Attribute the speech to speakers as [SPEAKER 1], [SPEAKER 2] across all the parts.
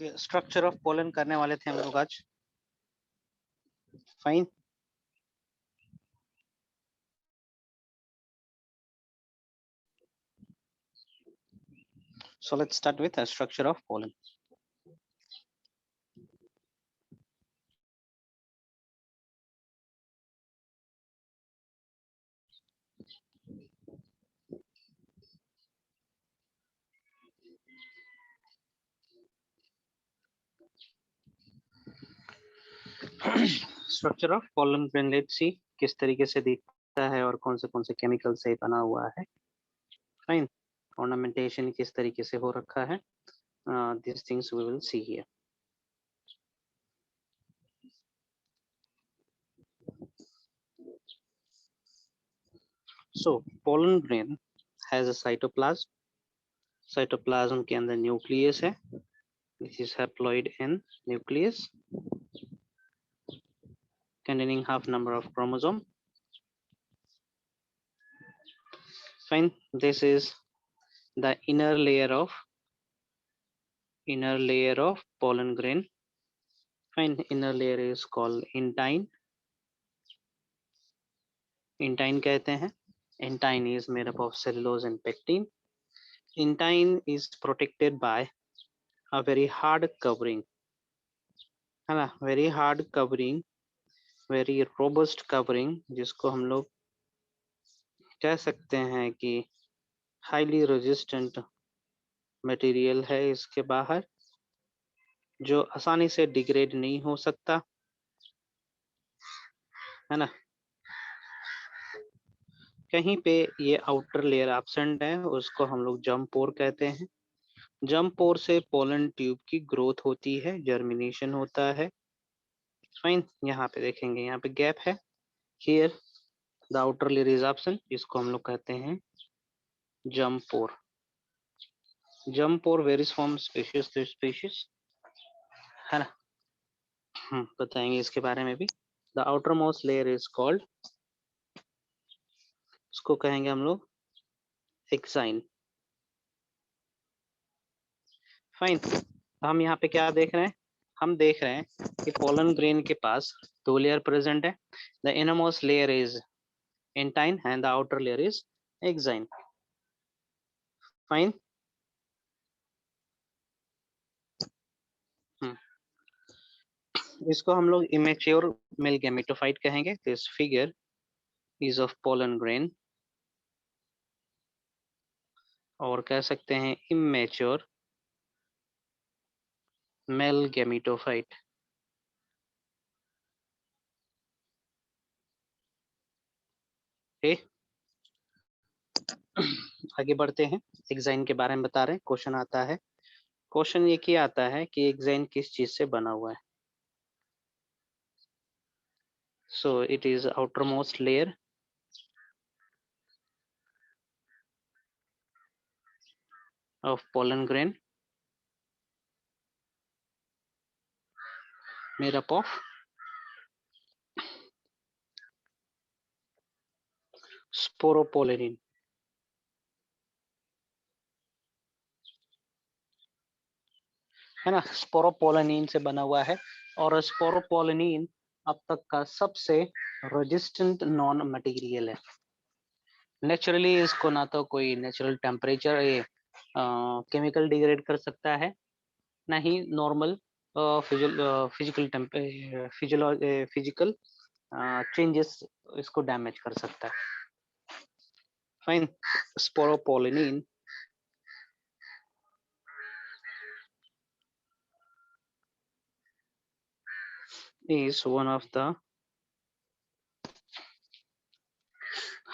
[SPEAKER 1] Structure of pollen करने वाले थे हम लोग आज। Fine. So let's start with a structure of pollen. Structure of pollen grain, let's see किस तरीके से दिखता है और कौन से केमिकल से बना हुआ है। फाइन। ऑर्नामेंटेशन किस तरीके से हो रखा है, these things we will see here. So pollen grain has a cytoplasm. cytoplasm के अंदर न्यूक्लियस है, this is haploid in nucleus containing half number of chromosome. Fine. This is the inner layer of pollen grain. Fine. Inner layer is called intine. Intine कहते हैं. Intine is made up of cellulose and pectin. Intine is protected by a very hard covering, है ना, very hard covering, very robust covering, जिसको हम लोग कह सकते हैं कि highly resistant मटेरियल है इसके बाहर, जो आसानी से डिग्रेड नहीं हो सकता, है ना। कहीं पे ये आउटर लेयर एब्सेंट है, उसको हम लोग जम्प पोर कहते हैं। जम्प पोर से पोलन ट्यूब की ग्रोथ होती है, जर्मिनेशन होता है। फाइन। यहाँ पे देखेंगे, यहाँ पे गैप है, here the outer layer is absent, इसको हम लोग कहते हैं jump pore. Jump pore varies from species to species, है ना। बताएंगे इसके बारे में भी। The outermost layer is called, इसको कहेंगे हम लोग एक्साइन। फाइन। हम यहाँ पे क्या देख रहे हैं, हम देख रहे हैं कि पोलन ग्रेन के पास दो लेयर प्रेजेंट है। The innermost layer is intine and the outer layer is exine. Fine. इसको हम लोग इमेच्योर मेल गैमेटोफाइट कहेंगे। This figure is of pollen grain, और कह सकते हैं इमेच्योर मेल गैमेटोफाइट। आगे बढ़ते हैं, एक्साइन के बारे में बता रहे हैं। क्वेश्चन आता है, क्वेश्चन ये क्या आता है कि एक्साइन किस चीज से बना हुआ है। So it is outermost layer of pollen grain made up of sporopollenin. है ना, स्पोरोपोलेनिन से बना हुआ है, और स्पोरोपोलेनिन अब तक का सबसे रेजिस्टेंट नॉन मटेरियल है। नेचुरली इसको ना तो कोई नेचुरल टेम्परेचर केमिकल डिग्रेड कर सकता है, ना ही नॉर्मल फिजिकल चेंजेस इसको डैमेज कर सकता है। Fine. Sporopollenin is one of the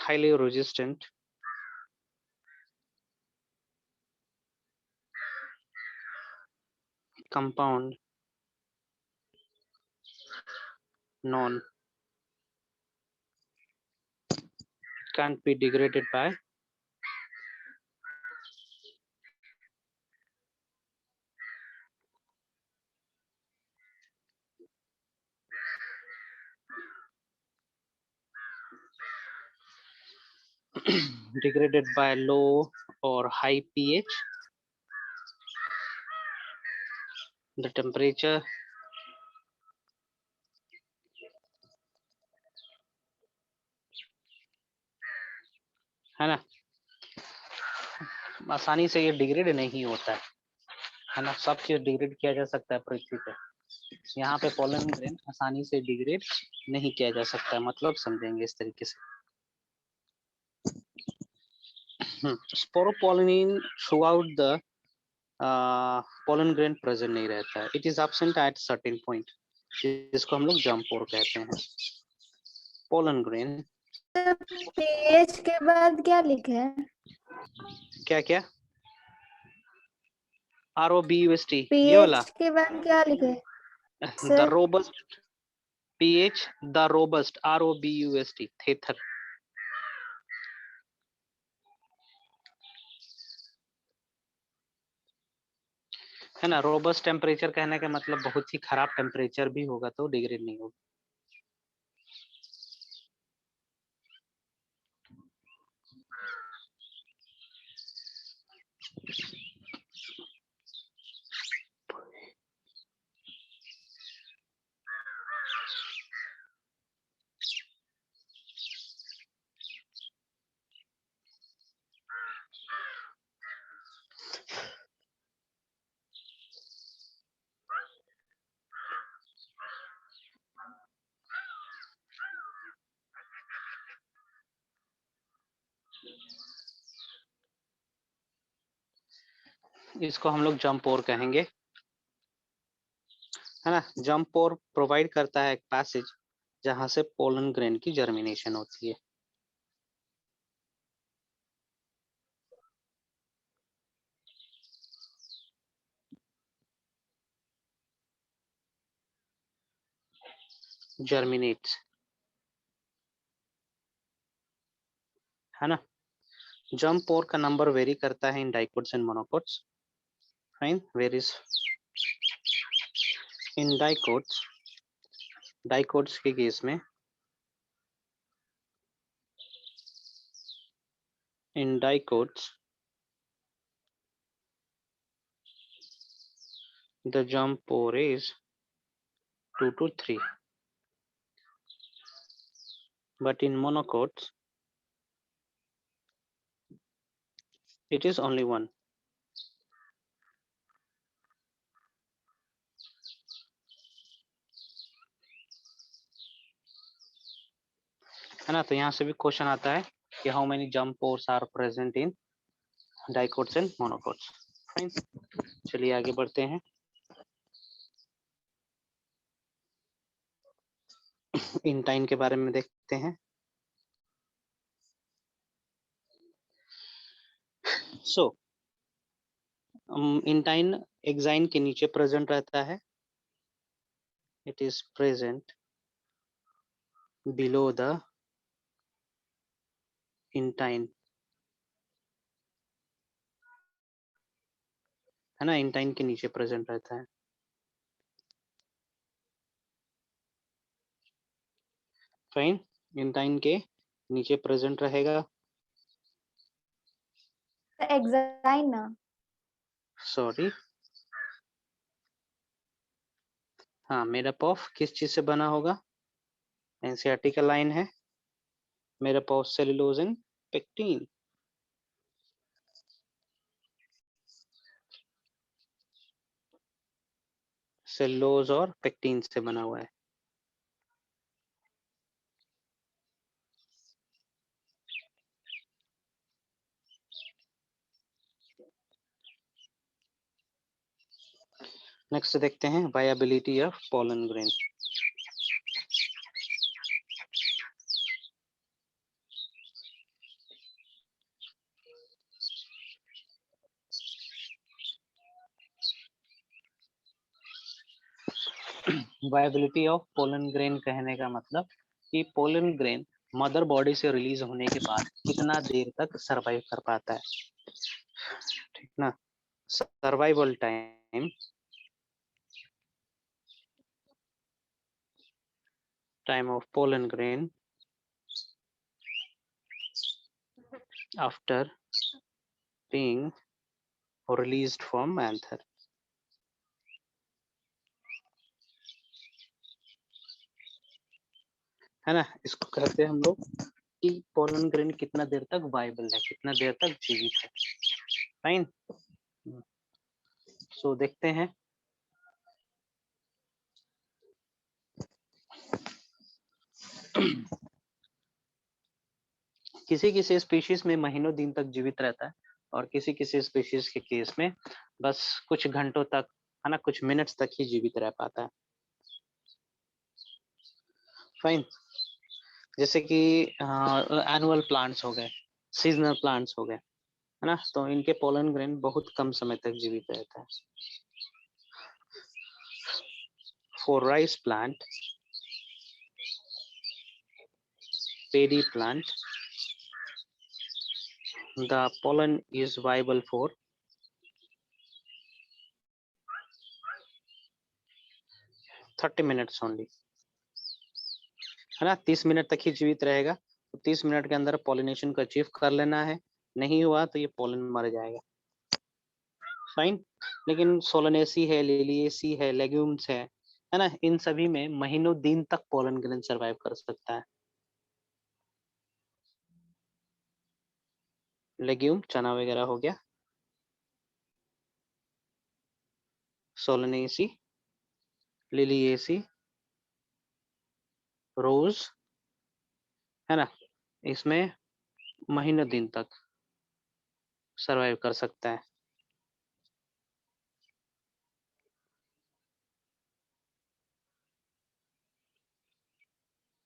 [SPEAKER 1] highly resistant compound non can't be degraded by degraded by low or high pH, the temperature है ना, आसानी से ये डिग्रेड नहीं होता है ना, सब चीज डिग्रेड किया जा सकता है पृथ्वी पे, यहाँ पे पोलन ग्रेन आसानी से डिग्रेड नहीं किया जा सकता, मतलब समझेंगे इस तरीके से। Sporopollenin through out the pollen grain present नहीं रहता है, it is absent at certain point, जिसको हम लोग जम्पोर कहते हैं। पोलन ग्रेन
[SPEAKER 2] पीएच के बाद क्या लिखे है?
[SPEAKER 1] क्या क्या ROBUST ये वाला,
[SPEAKER 2] पीएच के बाद क्या लिखे है
[SPEAKER 1] the
[SPEAKER 2] sir?
[SPEAKER 1] Robust pH, the robust ROBUST थेथर। है ना, रोबस्ट टेम्परेचर कहने का मतलब बहुत ही खराब टेम्परेचर भी होगा तो डिग्रेड नहीं होगा। इसको हम लोग जंप और कहेंगे, है ना। जंप और प्रोवाइड करता है एक पैसेज जहां से पोलन ग्रेन की जर्मिनेशन होती है। जर्मिनेट्स, है ना। जंप और का नंबर वेरी करता है in dicots and monocots, fine, varies in dicots. Dicots के केस में, in dicots the jump pore is 2 to 3, but in monocots it is only 1. है ना, तो यहाँ से भी क्वेश्चन आता है कि how many jump pores are present in dicots and monocots. Fine, चलिए आगे बढ़ते हैं। इंटाइन के बारे में देखते हैं। सो इंटाइन एक्साइन के नीचे प्रेजेंट रहता है, it is present below the intine, है ना, इंटाइन के नीचे प्रेजेंट रहता है। फाइन, इंटाइन के नीचे प्रेजेंट रहेगा।
[SPEAKER 2] एक्साइन ना,
[SPEAKER 1] सॉरी, हाँ, मेरप ऑफ किस चीज से बना होगा? एनसीईआरटी का लाइन है, made up of cellulose and pectin. Cellulose और पेक्टिन से बना हुआ है। नेक्स्ट देखते हैं viability of pollen grain. Viability of pollen grain कहने का मतलब कि पोलन ग्रेन मदर बॉडी से रिलीज होने के बाद कितना देर तक सरवाइव कर पाता है, ठीक ना। Survival time, time of pollen grain after being released from anther, है ना। इसको कहते हैं हम लोग कि पोलन ग्रेन कितना देर तक वाइबल है, कितना देर तक जीवित है। फाइन। सो देखते हैं। किसी किसी स्पीशीज में महीनों दिन तक जीवित रहता है और किसी किसी स्पीशीज के केस में बस कुछ घंटों तक, है ना, कुछ मिनट्स तक ही जीवित रह पाता है। फाइन। जैसे कि एनुअल प्लांट्स हो गए, सीजनल प्लांट्स हो गए, है ना, तो इनके पोलन ग्रेन बहुत कम समय तक जीवित रहता है। For rice plant, pedi plant, the pollen is viable for 30 minutes only, है ना। 30 मिनट तक ही जीवित रहेगा। तो 30 मिनट के अंदर पॉलिनेशन को अचीव कर लेना है, नहीं हुआ तो ये पोलन मर जाएगा। फाइन। लेकिन सोलनेसी है, लिलिएसी है, लेग्यूम्स है ना, इन सभी में महीनों दिन तक पोलन ग्रेन सरवाइव कर सकता है। लेग्यूम चना वगैरह हो गया, सोलनेसी, लिलिएसी, रोज, है ना, इसमें महीनों दिन तक सरवाइव कर सकता है।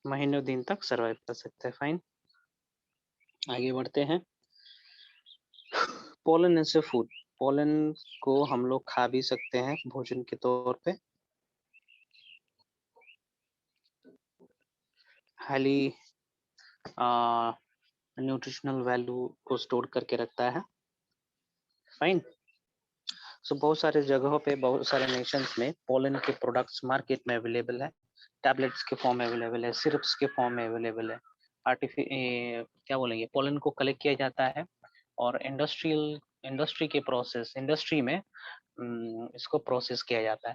[SPEAKER 1] महीनों दिन तक सरवाइव कर सकता है। फाइन। आगे बढ़ते हैं। Pollen as a food, pollen को हम लोग खा भी सकते हैं भोजन के तौर पे। हाईली न्यूट्रिशनल वैल्यू को स्टोर करके रखता है। फाइन। सो बहुत सारे जगहों पे, बहुत सारे नेशंस में पोलन के प्रोडक्ट्स मार्केट में अवेलेबल है, टैबलेट्स के फॉर्म में अवेलेबल है, सिरप्स के फॉर्म में अवेलेबल है। क्या बोलेंगे, पोलन को कलेक्ट किया जाता है और इंडस्ट्री के प्रोसेस, इंडस्ट्री में इसको प्रोसेस किया जाता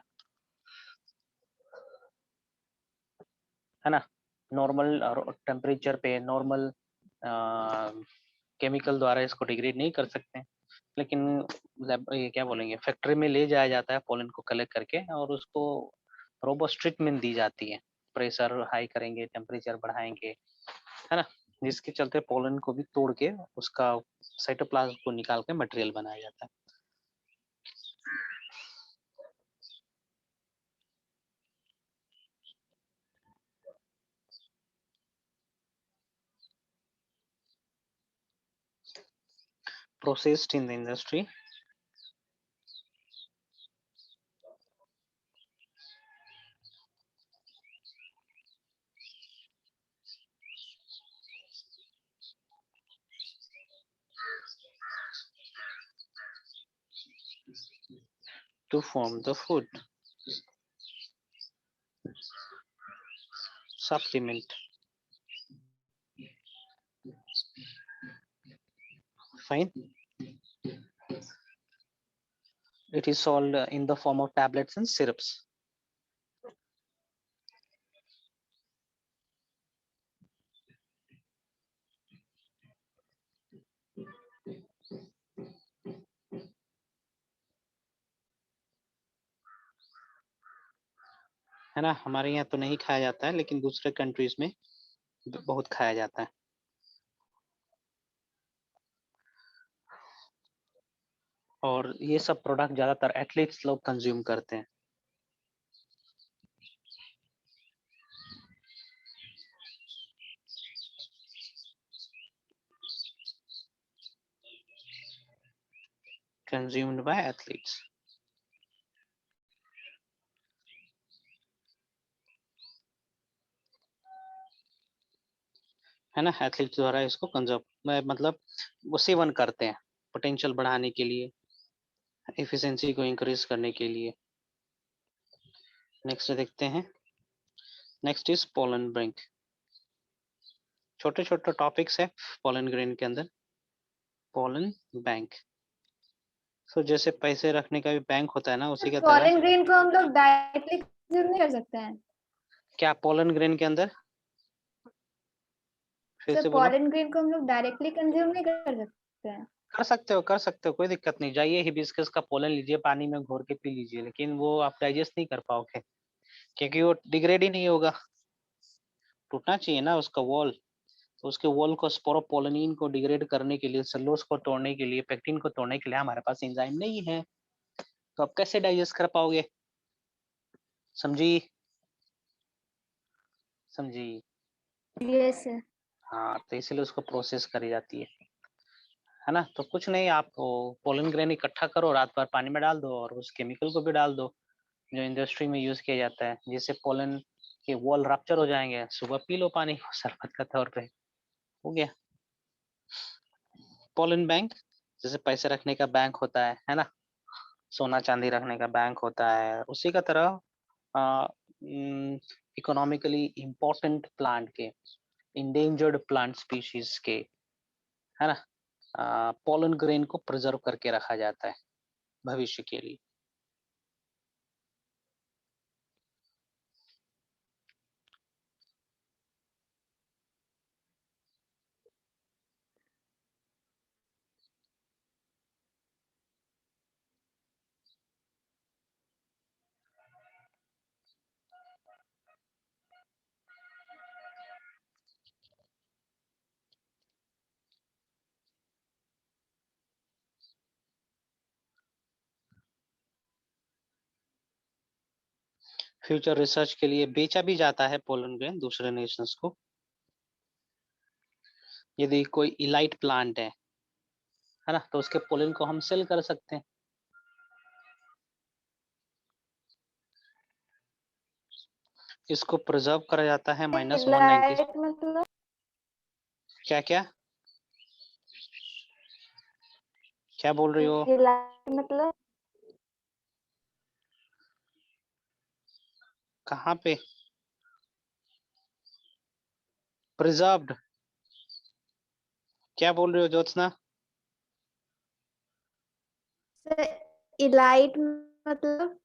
[SPEAKER 1] है ना। नॉर्मल टेम्परेचर पे, नॉर्मल केमिकल द्वारा इसको डिग्रेड नहीं कर सकते, लेकिन ये क्या बोलेंगे, फैक्ट्री में ले जाया जाता है पोलन को कलेक्ट करके और उसको रोबोस्ट ट्रीटमेंट दी जाती है। प्रेशर हाई करेंगे, टेम्परेचर बढ़ाएंगे, है ना, जिसके चलते पोलन को भी तोड़ के उसका साइटोप्लाज्म को निकाल के मटेरियल बनाया जाता है। Processed in the industry, to form the food. Supplement. Fine. It is sold in the form of tablets and syrups. है ना, हमारे यहाँ तो नहीं खाया जाता है, लेकिन दूसरे कंट्रीज में बहुत खाया जाता है। और ये सब प्रोडक्ट ज्यादातर एथलीट्स लोग कंज्यूम करते हैं। Consumed by athletes. है ना, एथलीट्स द्वारा इसको कंज्यूम, मतलब वो सेवन करते हैं पोटेंशियल बढ़ाने के लिए, एफिशिएंसी को इंक्रीज करने के लिए। नेक्स्ट देखते हैं। Next is pollen bank. छोटे छोटे टॉपिक्स है पोलन ग्रेन के अंदर। पोलन बैंक, तो जैसे पैसे रखने का भी बैंक होता है ना, उसी का तरह।
[SPEAKER 2] पोलन ग्रेन को हम लोग डायरेक्टली कंज्यूम नहीं कर सकते हैं
[SPEAKER 1] क्या पोलन ग्रेन के अंदर फिर
[SPEAKER 2] सर
[SPEAKER 1] से बोलो।
[SPEAKER 2] पॉलन ग्रेन को हम लोग डायरेक्टली कंज्यूम नहीं कर सकते हैं?
[SPEAKER 1] कर सकते हो, कोई दिक्कत नहीं। जाइए हिबिस्कस का पोलन लीजिए, पानी में घोर के पी लीजिए, लेकिन वो आप डाइजेस्ट नहीं कर पाओगे, क्योंकि वो डिग्रेड ही नहीं होगा। टूटना चाहिए ना उसका वॉल, तो उसके वॉल को स्पोरोपोलिन को डिग्रेड करने के लिए, सेलुलोज को तोड़ने के लिए, पेक्टिन को तोड़ने के लिए हमारे पास एंजाइम नहीं है, तो आप कैसे डाइजेस्ट कर पाओगे? समझी? समझी?
[SPEAKER 2] Yes sir.
[SPEAKER 1] हाँ, तो इसलिए उसको प्रोसेस करी जाती है ना। तो कुछ नहीं, आप पोलन ग्रेन इकट्ठा करो, रात भर पानी में डाल दो और उस केमिकल को भी डाल दो जो इंडस्ट्री में यूज किया जाता है, जिससे पोलन के वॉल रप्चर हो जाएंगे। सुबह पी लो पानी को शरबत का तौर पे, हो गया। पोलन बैंक जैसे पैसे रखने का बैंक होता है ना, सोना चांदी रखने का बैंक होता है, उसी का तरह इकोनॉमिकली इम्पोर्टेंट प्लांट के, इंडेंजर्ड प्लांट स्पीशीज के, है ना, पोलन ग्रेन को प्रिजर्व करके रखा जाता है भविष्य के लिए। फ्यूचर रिसर्च के लिए बेचा भी जाता है पोलन ग्रेन दूसरे नेशंस को। यदि कोई इलाइट प्लांट है ना, तो उसके पोलन को हम सेल कर सकते हैं। इसको प्रिजर्व करा जाता है -190।
[SPEAKER 2] इलाइट मतलब?
[SPEAKER 1] क्या क्या क्या बोल रही हो?
[SPEAKER 2] इलाइट मतलब?
[SPEAKER 1] कहाँ पे प्रिजर्व्ड? क्या बोल रही हो ज्योत्सना?
[SPEAKER 2] सर इलाइट मतलब?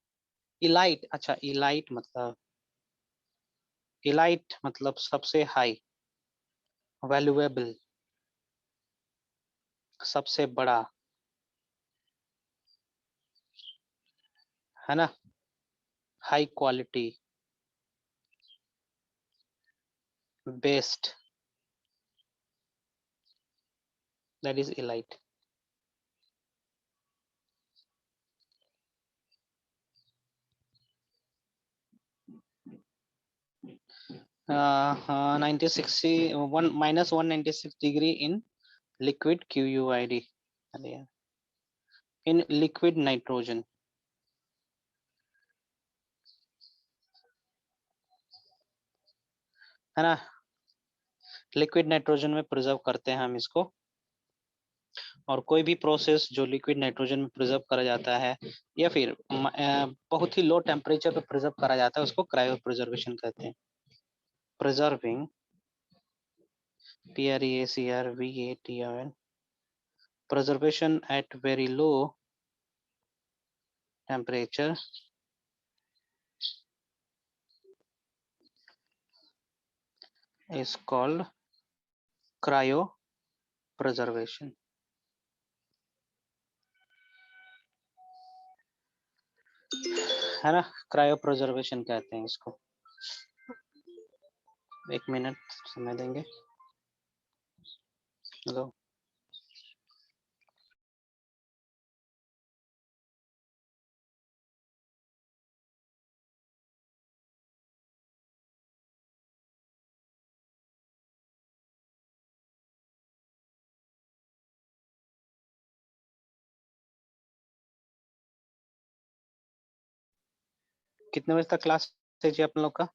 [SPEAKER 1] इलाइट, अच्छा इलाइट मतलब सबसे हाई, वैल्यूएबल, सबसे बड़ा, है ना, high quality, best, that is elite. हाँ, 96 degree in liquid QUID, in liquid nitrogen, है ना। लिक्विड नाइट्रोजन में प्रिजर्व करते हैं हम इसको, और कोई भी प्रोसेस जो लिक्विड नाइट्रोजन में प्रिजर्व करा जाता है या फिर बहुत ही लो टेम्परेचर पे प्रिजर्व करा जाता है, उसको क्रायो प्रिजर्वेशन कहते हैं। Preserving, PRESERVATION, preservation at very low temperature is called cryopreservation, है ना। क्रायोप्रिजर्वेशन कहते हैं इसको। 1 मिनट समय देंगे। हेलो, कितने बजे तक क्लास है जी आप लोग का?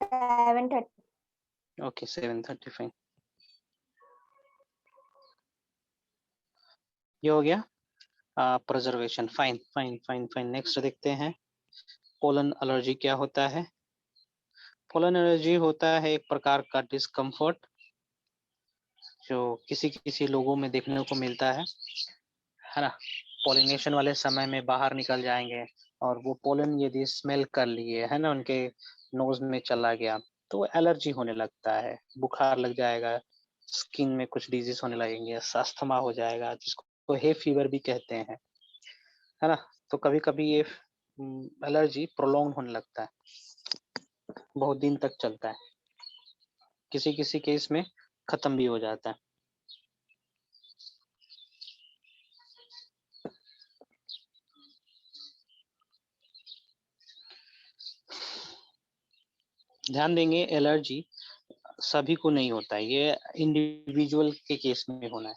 [SPEAKER 2] 7:30।
[SPEAKER 1] ओके, 7:35। ये हो गया preservation. Fine fine fine fine, next देखते हैं। पोलन एलर्जी क्या होता है? पोलन एलर्जी होता है एक प्रकार का डिस्कम्फर्ट जो किसी किसी लोगों में देखने को मिलता है ना। पॉलिनेशन वाले समय में बाहर निकल जाएंगे और वो पोलन यदि स्मेल कर लिए, है ना, उनके नोज में चला गया, तो एलर्जी होने लगता है, बुखार लग जाएगा, स्किन में कुछ डिजीज होने लगेंगे, अस्थमा हो जाएगा, जिसको हे फीवर भी कहते हैं, है ना। तो कभी कभी ये एलर्जी प्रोलॉन्ग होने लगता है, बहुत दिन तक चलता है, किसी किसी केस में खत्म भी हो जाता है। ध्यान देंगे, एलर्जी सभी को नहीं होता है, ये इंडिविजुअल के केस में होना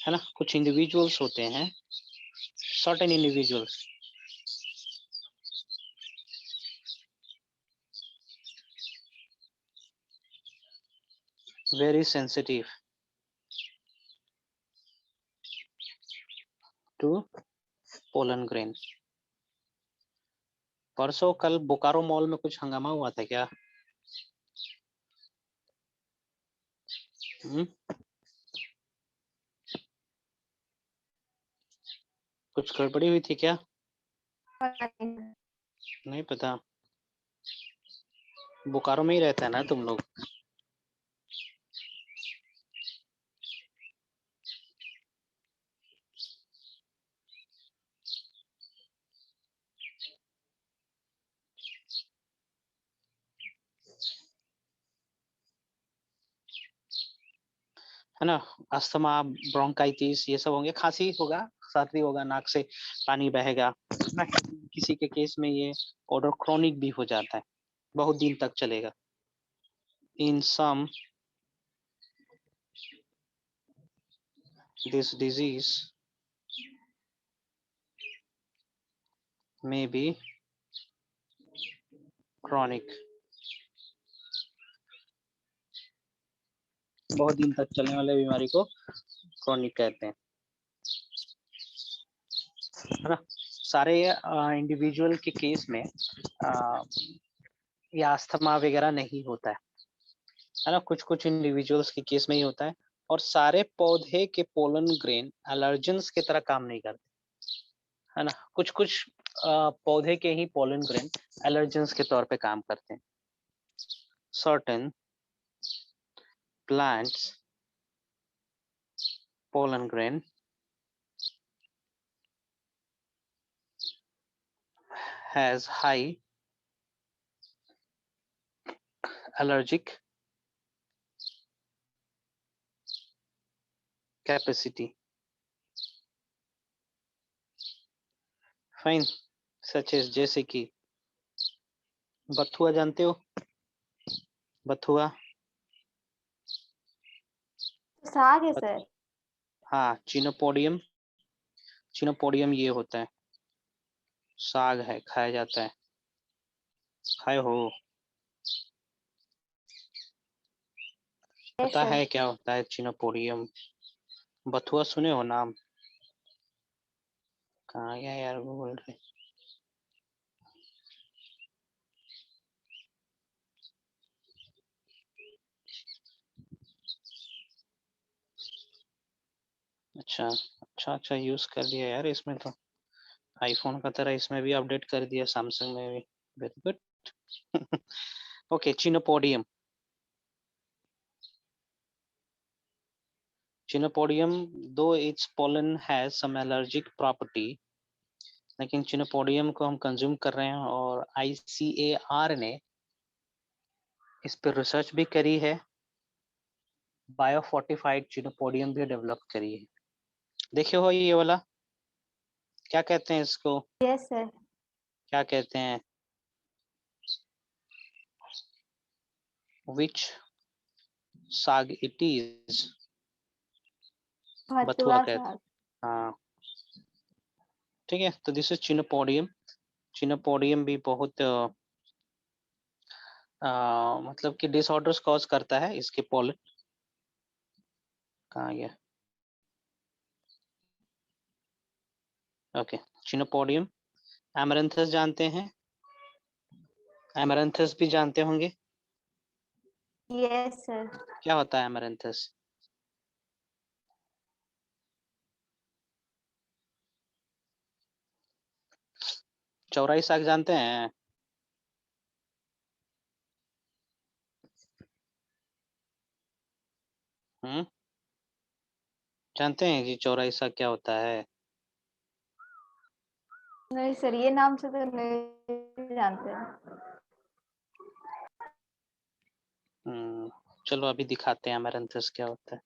[SPEAKER 1] है ना। कुछ इंडिविजुअल्स होते हैं, certain individuals very sensitive to pollen grain. परसों कल बोकारो मॉल में कुछ हंगामा हुआ था क्या? कुछ गड़बड़ी हुई थी क्या? नहीं पता, बोकारो में ही रहता है ना तुम लोग? है ना। अस्थमा, ब्रोंकाइटिस ये सब होंगे, खांसी होगा, सर्दी होगा, नाक से पानी बहेगा ना। किसी के केस में ये ऑर्डर क्रोनिक भी हो जाता है, बहुत दिन तक चलेगा। इन सम दिस डिजीज में बी क्रोनिक, बहुत दिन तक चलने वाले बीमारी को क्रोनिक कहते हैं, है ना। सारे इंडिविजुअल के केस में ये अस्थमा वगैरह नहीं होता है ना। कुछ कुछ इंडिविजुअल्स के केस में ही होता है, और सारे पौधे के पोलन ग्रेन एलर्जेंस की तरह काम नहीं करते, है ना। कुछ कुछ पौधे के ही पोलन ग्रेन एलर्जेंस के तौर पे काम करते हैं। Certain plants pollen grain has high allergic capacity. Fine, such as जैसे कि बथुआ, जानते हो बथुआ?
[SPEAKER 2] साग है सर।
[SPEAKER 1] हाँ, चिनोपोडियम, चिनोपोडियम ये होता है, साग है, खाया जाता है, खाए हो?
[SPEAKER 2] यस
[SPEAKER 1] पता
[SPEAKER 2] सर।
[SPEAKER 1] है क्या होता है चिनोपोडियम? बथुआ सुने हो नाम? कहाँ गया यार बोल रहे। अच्छा अच्छा अच्छा, यूज कर लिया यार इसमें तो, आईफोन का तरह इसमें भी अपडेट कर दिया, सैमसंग में भी, very good. Okay, chenopodium, chenopodium though its pollen has some allergic property, लेकिन चिनोपोडियम को हम कंज्यूम कर रहे हैं, और ICAR ने इस पर रिसर्च भी करी है, बायोफोर्टिफाइड चिनोपोडियम भी डेवलप करी है। देखे हो ये वाला, क्या कहते हैं इसको,
[SPEAKER 2] यस सर।
[SPEAKER 1] क्या कहते हैं, विच साग इट इज? बथुआ
[SPEAKER 2] भतुआ
[SPEAKER 1] कहते
[SPEAKER 2] साग।
[SPEAKER 1] हैं, हाँ। ठीक है, तो दिस इज चिनोपोडियम। चिनोपोडियम भी बहुत मतलब कि डिसऑर्डर्स कॉज करता है, इसके पोलन, कहाँ गया, ओके। चिनोपोडियम, एमरंथस जानते हैं, एमरंथस भी जानते होंगे,
[SPEAKER 2] यस सर।
[SPEAKER 1] क्या होता है एमरंथस? चौराई साग जानते हैं? जानते हैं कि चौराइसा क्या होता है?
[SPEAKER 2] नहीं सर, ये नाम से तो नहीं जानते हैं।
[SPEAKER 1] चलो अभी दिखाते हैं अमेरंथस क्या होता है।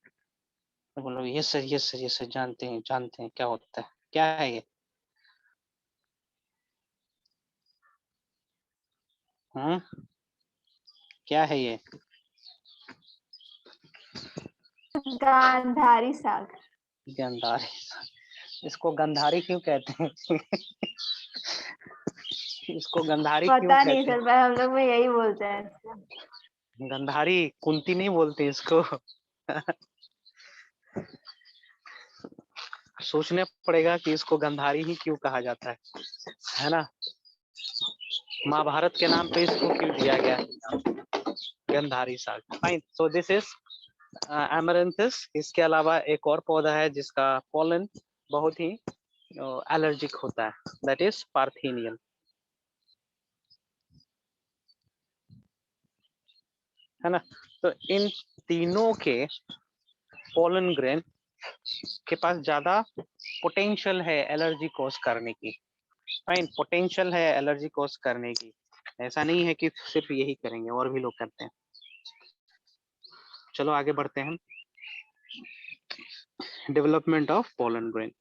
[SPEAKER 1] तो बोलो ये सर ये सर ये सर जानते हैं क्या होता है, क्या है ये? हम्म क्या है ये?
[SPEAKER 2] गांधारी साग।
[SPEAKER 1] गंधारी। इसको गंधारी क्यों कहते हैं? इसको गंधारी क्यों
[SPEAKER 2] पता नहीं
[SPEAKER 1] कहते
[SPEAKER 2] सर, पर हम लोग में यही बोलते हैं इसको।
[SPEAKER 1] हैं? गंधारी कुंती नहीं बोलते इसको। सोचने पड़ेगा कि इसको गंधारी ही क्यों कहा जाता है ना? महाभारत के नाम पे इसको क्यों दिया गया गंधारी साग? Fine, so this is amaranthus. इसके अलावा एक और पौधा है जिसका पोलन बहुत ही एलर्जिक होता है, दैट इज पार्थेनियम, है ना? तो इन तीनों के पोलन ग्रेन के पास ज्यादा पोटेंशियल है एलर्जी कॉज करने की। फाइन, पोटेंशियल है एलर्जी कॉज करने की, ऐसा नहीं है कि सिर्फ यही करेंगे, और भी लोग करते हैं। चलो आगे बढ़ते हैं। Development of pollen grain.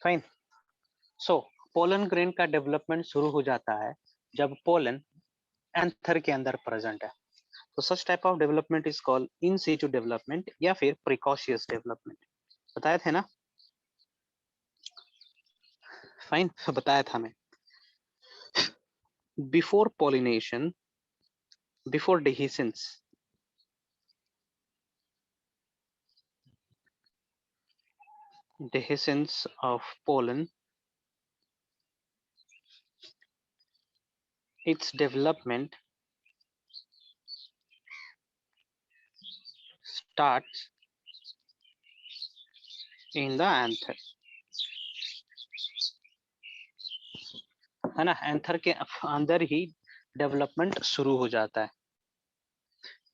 [SPEAKER 1] Fine, so pollen grain का डेवलपमेंट शुरू हो जाता है जब पोलन एंथर के अंदर प्रेजेंट है। तो such type of development is called in situ development या फिर प्रिकॉशियस डेवलपमेंट। बताया थे ना? फाइन, बताया था मैं। Before pollination, before dehiscence, dehiscence of pollen, its development starts in the anther, है ना? एंथर के अंदर ही डेवलपमेंट शुरू हो जाता है।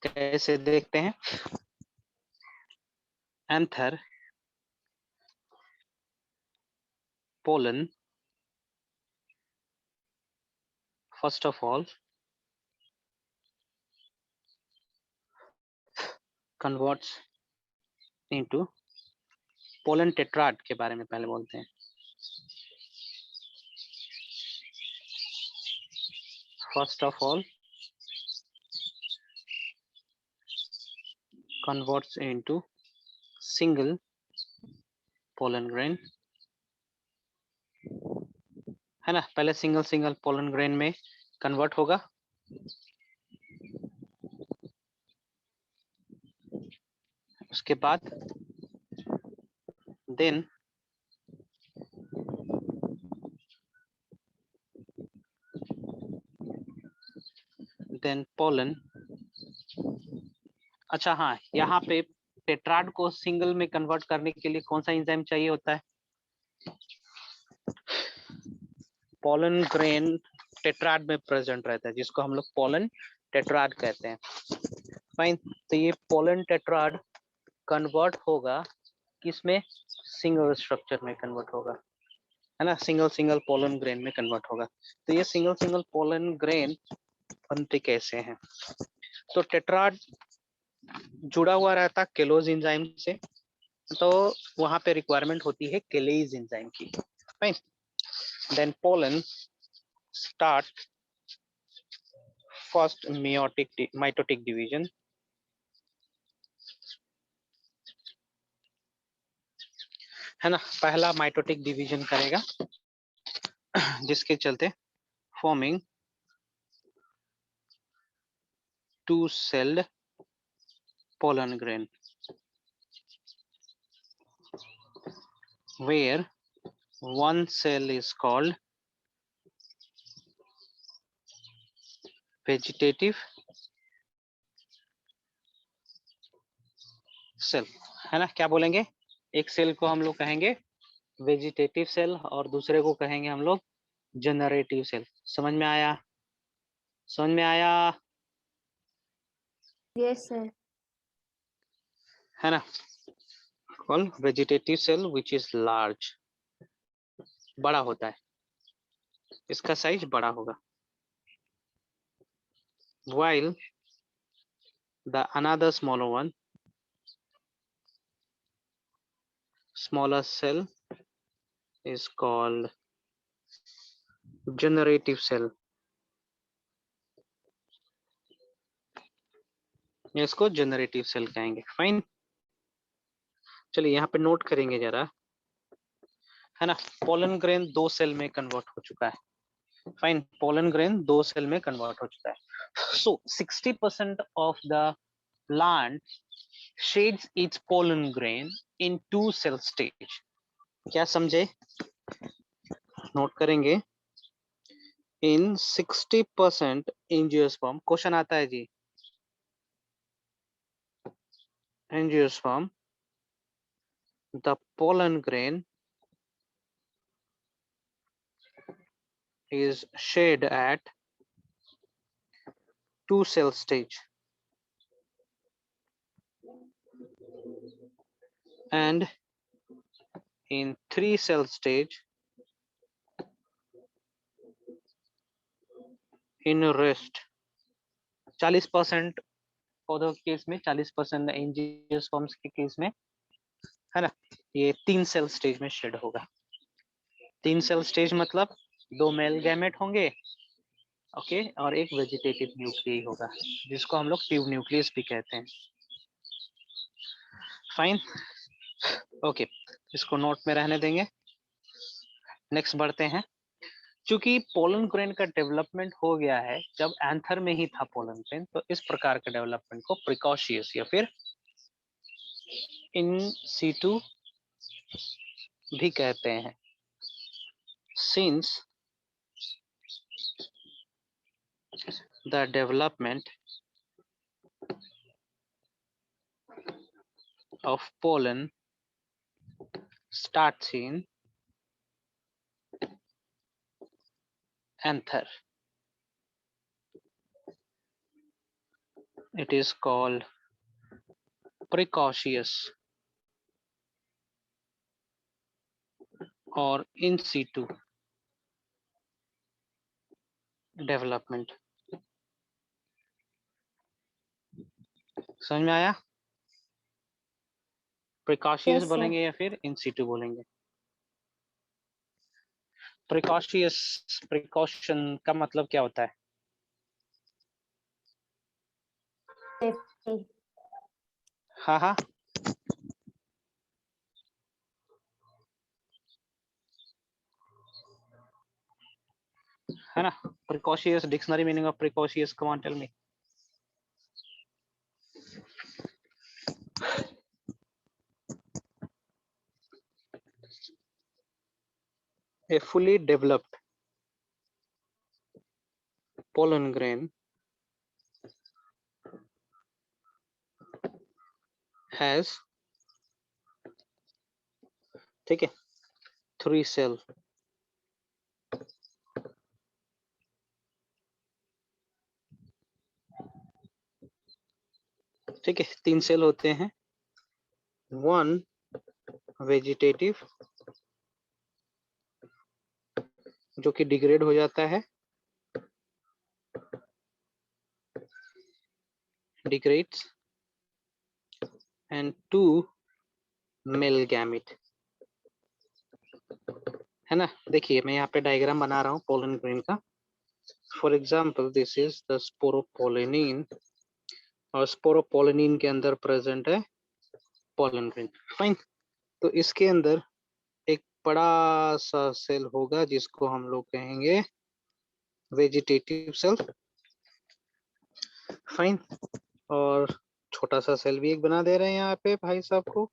[SPEAKER 1] कैसे देखते हैं? Anther, pollen, first of all converts into pollen tetrad के बारे में पहले बोलते हैं। First of all converts into single pollen grain, है ना? पहले सिंगल सिंगल पोलन ग्रेन में कन्वर्ट होगा, उसके बाद देन पोलन। अच्छा हाँ, यहाँ पे टेट्राड को सिंगल में कन्वर्ट करने के लिए कौन सा एंजाइम चाहिए होता है? पोलन ग्रेन टेट्राड में प्रेजेंट रहता है जिसको हम लोग पोलन टेट्राड कहते हैं। फाइन, तो ये पोलन टेट्राड कन्वर्ट होगा किसमें? सिंगल स्ट्रक्चर में कन्वर्ट होगा, है ना? सिंगल सिंगल पोलन ग्रेन में कन्वर्ट होगा। तो ये सिंगल सिंगल पोलन ग्रेन बनते कैसे हैं? तो टेट्राड जुड़ा हुआ रहता केलोज एंजाइम से, तो वहां पे रिक्वायरमेंट होती है केलेज एंजाइम की। Fine, then pollen start first mitotic division, है ना? पहला माइटोटिक डिवीजन करेगा जिसके चलते forming two celled pollen grain where one cell is called vegetative cell, है ना। क्या बोलेंगे, एक सेल को हम लोग कहेंगे वेजिटेटिव सेल और दूसरे को कहेंगे हम लोग जनरेटिव सेल। समझ में आया, समझ में आया,
[SPEAKER 2] यस सर।
[SPEAKER 1] है ना। Call vegetative cell which is large, बड़ा होता है, इसका साइज बड़ा होगा। while the another smaller one, smaller cell is called generative cell, इसको जनरेटिव सेल कहेंगे। फाइन, चलिए यहाँ पे नोट करेंगे जरा, है ना। पोलन ग्रेन 2 सेल में कन्वर्ट हो चुका है। फाइन, पोलन ग्रेन 2 सेल में कन्वर्ट हो चुका है। So 60% of the plant sheds its pollen grain in 2 cell stage. क्या समझे, नोट करेंगे। इन 60% एंजियोस्पर्म, क्वेश्चन आता है जी, angiosperm, the pollen grain is shed at 2 cell stage and in 3 cell stage in rest। 40% पौधों के केस में, 40% एंजियोस्पर्म्स के case में, है ना, ये 3 सेल स्टेज में शेड होगा। 3 सेल स्टेज मतलब 2 मेल गैमेट होंगे, ओके, और एक वेजिटेटिव न्यूक्लियस होगा जिसको हम लोग ट्यूब न्यूक्लियस भी कहते हैं। फाइन, ओके, इसको नोट में रहने देंगे। नेक्स्ट बढ़ते हैं। चूंकि पोलन ग्रेन का डेवलपमेंट हो गया है जब एंथर में ही था पोलन ग्रेन, तो इस प्रकार के डेवलपमेंट को प्रिकॉशियस या फिर इन सीटू भी कहते हैं। Since the development of pollen starts in anther, it is called precautious or in situ development। समझ में आया, प्रिकॉशियस
[SPEAKER 2] यस सर।
[SPEAKER 1] बोलेंगे या फिर इन सीटू बोलेंगे। प्रिकॉशियस, प्रिकॉशन का मतलब क्या होता है,
[SPEAKER 2] सेफ्टी।
[SPEAKER 1] हाँ हाँ, है ना। Precocious, dictionary meaning of precocious, come on tell me. A fully developed pollen grain has, ठीक है, 3 cell, ठीक है, 3 सेल होते हैं। 1 वेजिटेटिव जो कि डिग्रेड हो जाता है, डिग्रेड्स, एंड 2 मेल गैमेट, है ना। देखिए मैं यहाँ पे डायग्राम बना रहा हूँ पोलन ग्रेन का। For example this is the sporopollenin, और स्पोरोपोलिनिन के अंदर प्रेजेंट है पोलन ग्रेन। फाइन, तो इसके अंदर एक बड़ा सा सेल होगा जिसको हम लोग कहेंगे वेजिटेटिव सेल। फाइन, और छोटा सा सेल भी एक बना दे रहे हैं यहाँ पे भाई साहब को,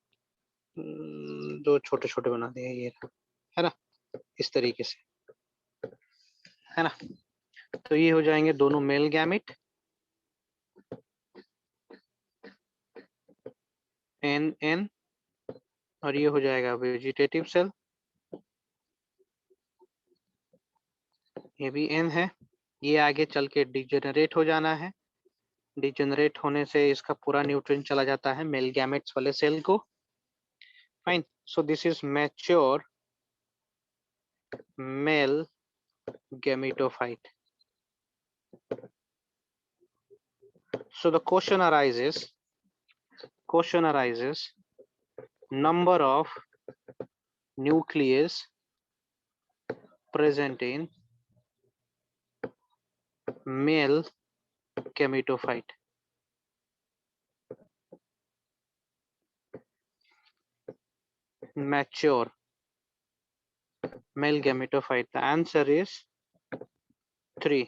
[SPEAKER 1] जो छोटे छोटे बना दिए, ये है ना, इस तरीके से, है ना। तो ये हो जाएंगे दोनों मेल गैमेट, एन एन, और ये हो जाएगा वेजिटेटिव सेल, ये भी एन है। ये आगे चल के डिजेनरेट हो जाना है, डिजेनरेट होने से इसका पूरा न्यूट्रिएंट चला जाता है मेल गैमेट्स वाले सेल को। Fine, so this is mature male gametophyte. So the question arises, number of nucleus present in male gametophyte. Mature male gametophyte. The answer is 3,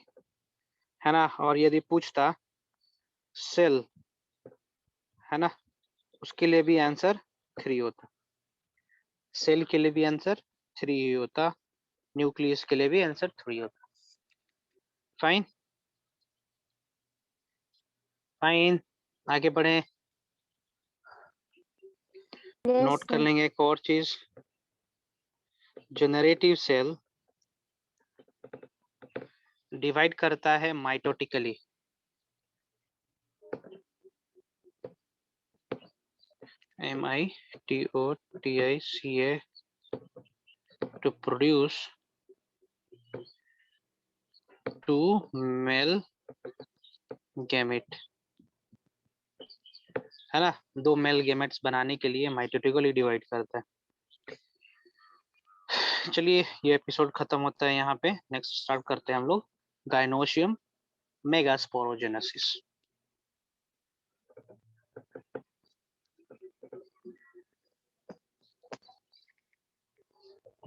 [SPEAKER 1] है ना। और यदि पूछता सेल, है ना, उसके लिए भी आंसर 3 होता, सेल के लिए भी आंसर 3 ही होता, न्यूक्लियस के लिए भी आंसर 3 होता। फाइन फाइन, आगे बढ़े। नोट कर लेंगे एक और चीज, जनरेटिव सेल डिवाइड करता है mitotically, MITOTICA, to produce 2 male gamete, है ना। 2 मेल गैमेट्स बनाने के लिए माइटोटिकली डिवाइड करता है। चलिए ये एपिसोड खत्म होता है यहाँ पे। नेक्स्ट स्टार्ट करते हैं हम लोग गायनोशियम मेगास्पोरोजेनेसिस।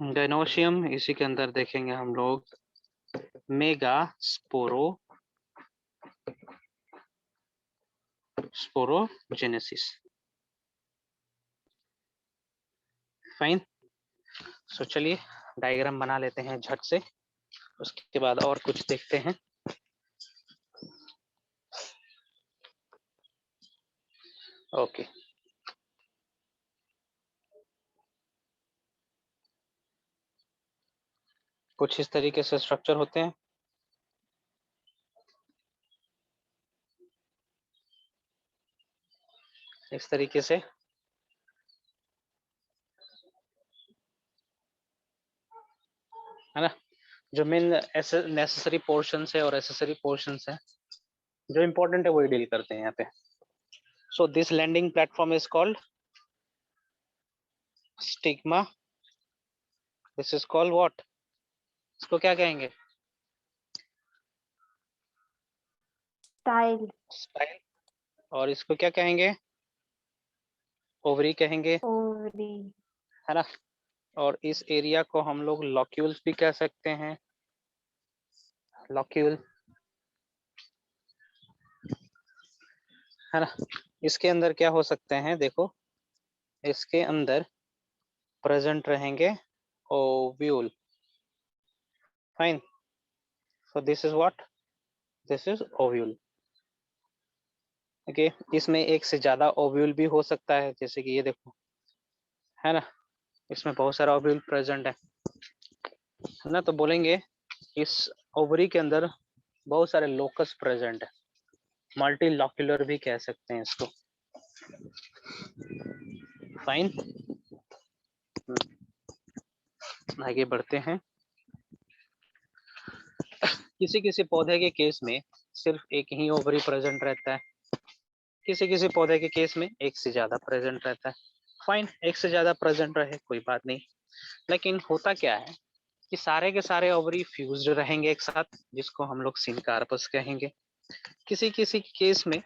[SPEAKER 1] गायनोशियम, इसी के अंदर देखेंगे हम लोग मेगास्पोरोजेनेसिस। फाइन, सो चलिए डायग्राम बना लेते हैं झट से, उसके बाद और कुछ देखते हैं। ओके, कुछ इस तरीके से स्ट्रक्चर होते हैं। इस तरीके से, है ना। जो मेन नेसेसरी पोर्शन है और एसेसरी पोर्शन है, जो इंपॉर्टेंट है वही डील करते हैं यहाँ पे। So this landing platform is called stigma, this is called what, इसको क्या कहेंगे?
[SPEAKER 2] स्टाइल।
[SPEAKER 1] स्टाइल। और इसको क्या कहेंगे? ओवरी कहेंगे,
[SPEAKER 2] ओवरी।
[SPEAKER 1] है ना। और इस एरिया को हम लोग लॉक्यूल्स भी कह सकते हैं, लॉक्यूल, है ना। इसके अंदर क्या हो सकते हैं, देखो इसके अंदर प्रेजेंट रहेंगे ovule. Fine, so this is what, this is ovule. Okay, इसमें एक से ज्यादा ओव्यूल भी हो सकता है, जैसे कि ये देखो, है ना, इसमें बहुत सारा ओव्यूल प्रेजेंट है ना। तो बोलेंगे इस ओवरी के अंदर बहुत सारे लोकस प्रेजेंट है, मल्टी लॉक्यूलर भी कह सकते हैं इसको। फाइन, आगे बढ़ते हैं। किसी किसी पौधे के केस में सिर्फ एक ही ओवरी प्रेजेंट रहता है, किसी किसी पौधे के केस में एक से ज्यादा प्रेजेंट रहता है। फाइन, एक से ज्यादा प्रेजेंट रहे कोई बात नहीं, लेकिन होता क्या है कि सारे के सारे ओवरी फ्यूज्ड रहेंगे एक साथ, जिसको हम लोग सिनकार्पस कहेंगे। किसी किसी केस में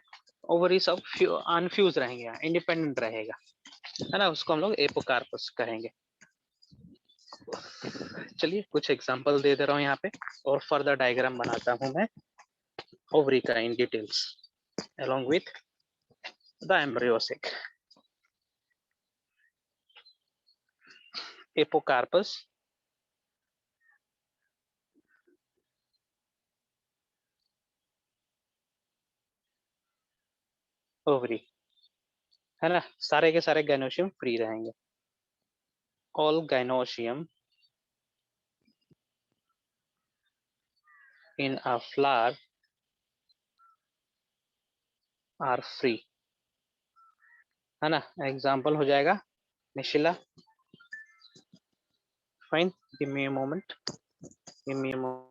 [SPEAKER 1] ओवरी सब अनफ्यूज रहेंगे, इंडिपेंडेंट रहेगा, है ना, उसको हम लोग एपोकार्पस कहेंगे। चलिए कुछ एग्जांपल दे रहा हूँ यहाँ पे, और फर्दर डायग्राम बनाता हूँ मैं ओवरी का in details along with the embryosic. Apocarpous, ovary, है ना, सारे के सारे गाइनोशियम फ्री रहेंगे। All gynoecium in a flower are free, है ना। एग्जाम्पल हो जाएगा निशिला। Fine, give me a moment, give me a moment.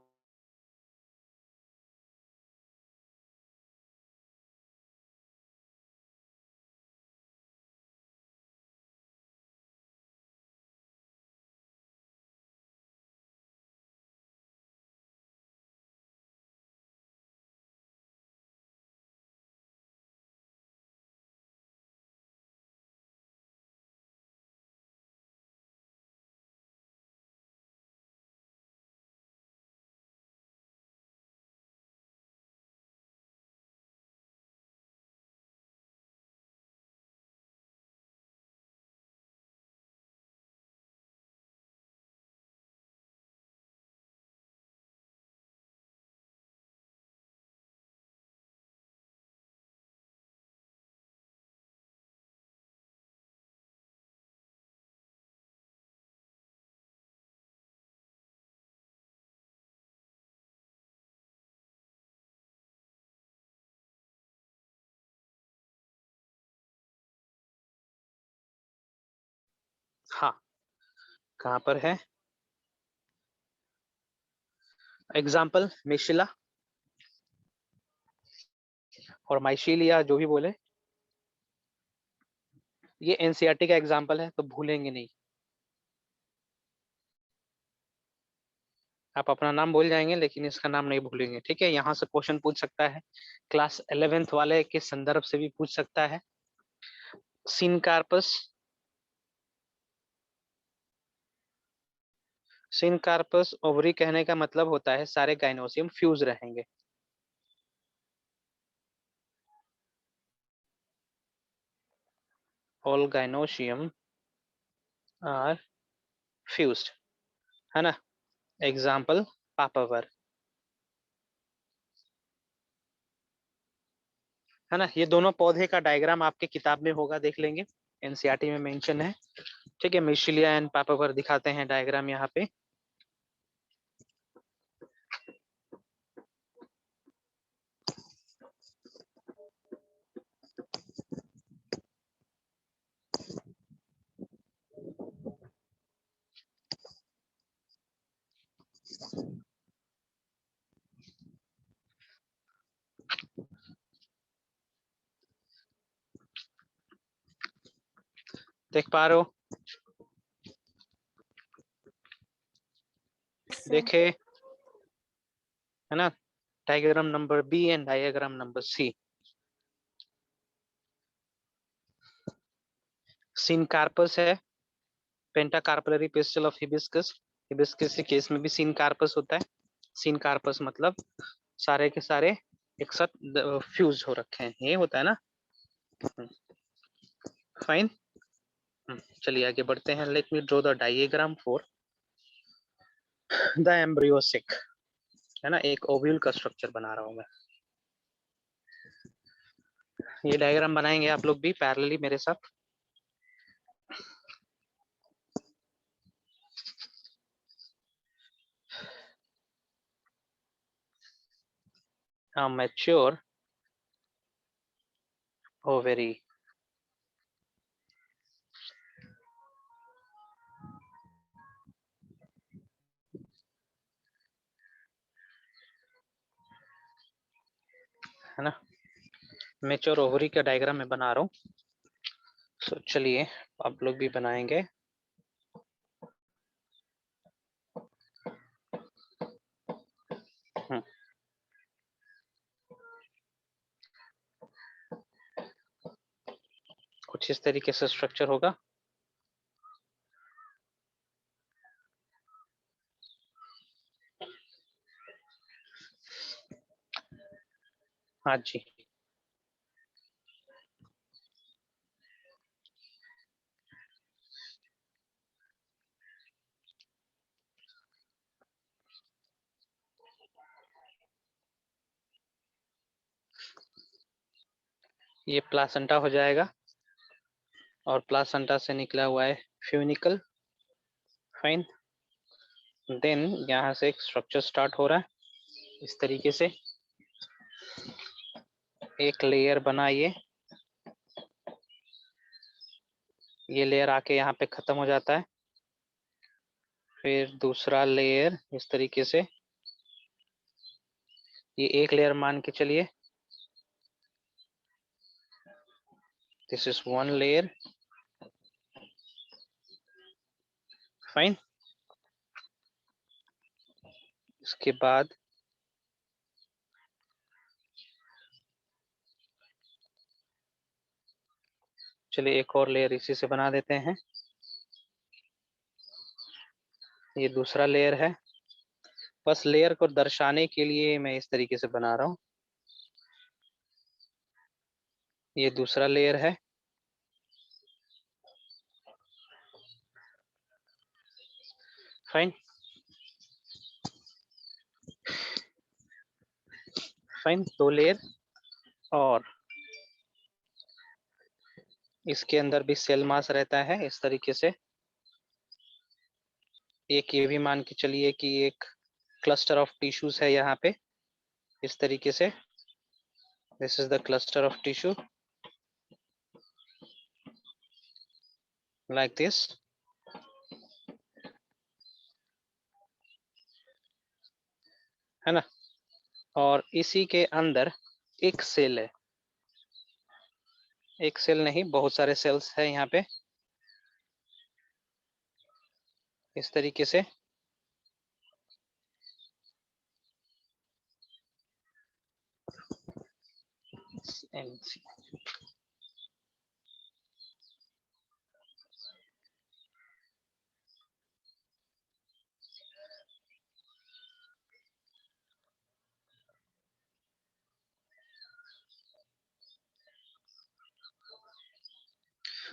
[SPEAKER 1] हाँ, कहाँ पर है एग्जाम्पल? मिशिला और माइशीलिया, जो भी बोले, ये एनसीईआरटी का एग्जाम्पल है तो भूलेंगे नहीं। आप अपना नाम भूल जाएंगे लेकिन इसका नाम नहीं भूलेंगे, ठीक है। यहाँ से क्वेश्चन पूछ सकता है, क्लास 11th वाले के संदर्भ से भी पूछ सकता है। सिनकार्पस, सिनकार्पस ओवरी कहने का मतलब होता है सारे गाइनोसियम फ्यूज रहेंगे। ऑल गाइनोशियम आर फ्यूज्ड, है ना। एग्जाम्पल पापावर, है ना। ये दोनों पौधे का डायग्राम आपके किताब में होगा, देख लेंगे, एनसीईआरटी में मेंशन है, ठीक है। मिशिलिया एंड पापावर दिखाते हैं डायग्राम यहाँ पे। देख पा रहे हो? देखे, है ना। Diagram number B and diagram number C. Syncarpous है, pentacarpellary pistil of hibiscus. Hibiscus के केस में भी सिनकार्पस होता है। सिनकार्पस मतलब सारे के सारे एक साथ फ्यूज हो रखे हैं, ये होता है ना। फाइन, चलिए आगे बढ़ते हैं। Let me draw the diagram for the embryo sac, है ना। एक ओव्यूल का स्ट्रक्चर बना रहा हूं मैं। ये डायग्राम बनाएंगे आप लोग भी पैरेलली मेरे साथ। मैच्योर ओवेरी, है ना। मैच्योर ओवरी का डायग्राम मैं बना रहा हूँ। सो चलिए आप लोग भी बनाएंगे। कुछ इस तरीके से स्ट्रक्चर होगा। हाँ जी, ये प्लासेंटा हो जाएगा और प्लासेंटा से निकला हुआ है फ्यूनिकल। फाइन। देन यहाँ से एक स्ट्रक्चर स्टार्ट हो रहा है इस तरीके से, एक लेयर बना ये लेयर आके यहाँ पे खत्म हो जाता है, फिर दूसरा लेयर इस तरीके से, ये एक लेयर मान के चलिए, this is one layer. Fine. इसके बाद चलिए एक और लेयर इसी से बना देते हैं, ये दूसरा लेयर है। बस लेयर को दर्शाने के लिए मैं इस तरीके से बना रहा हूँ। ये दूसरा लेयर है। फाइन। फाइन, दो लेयर। और इसके अंदर भी सेल मास रहता है इस तरीके से। एक ये भी मान के चलिए कि एक क्लस्टर ऑफ टिश्यूज है यहाँ पे इस तरीके से, this is the cluster of tissue like this. है ना। और इसी के अंदर एक सेल है, एक सेल नहीं बहुत सारे सेल्स है यहाँ पे इस तरीके से।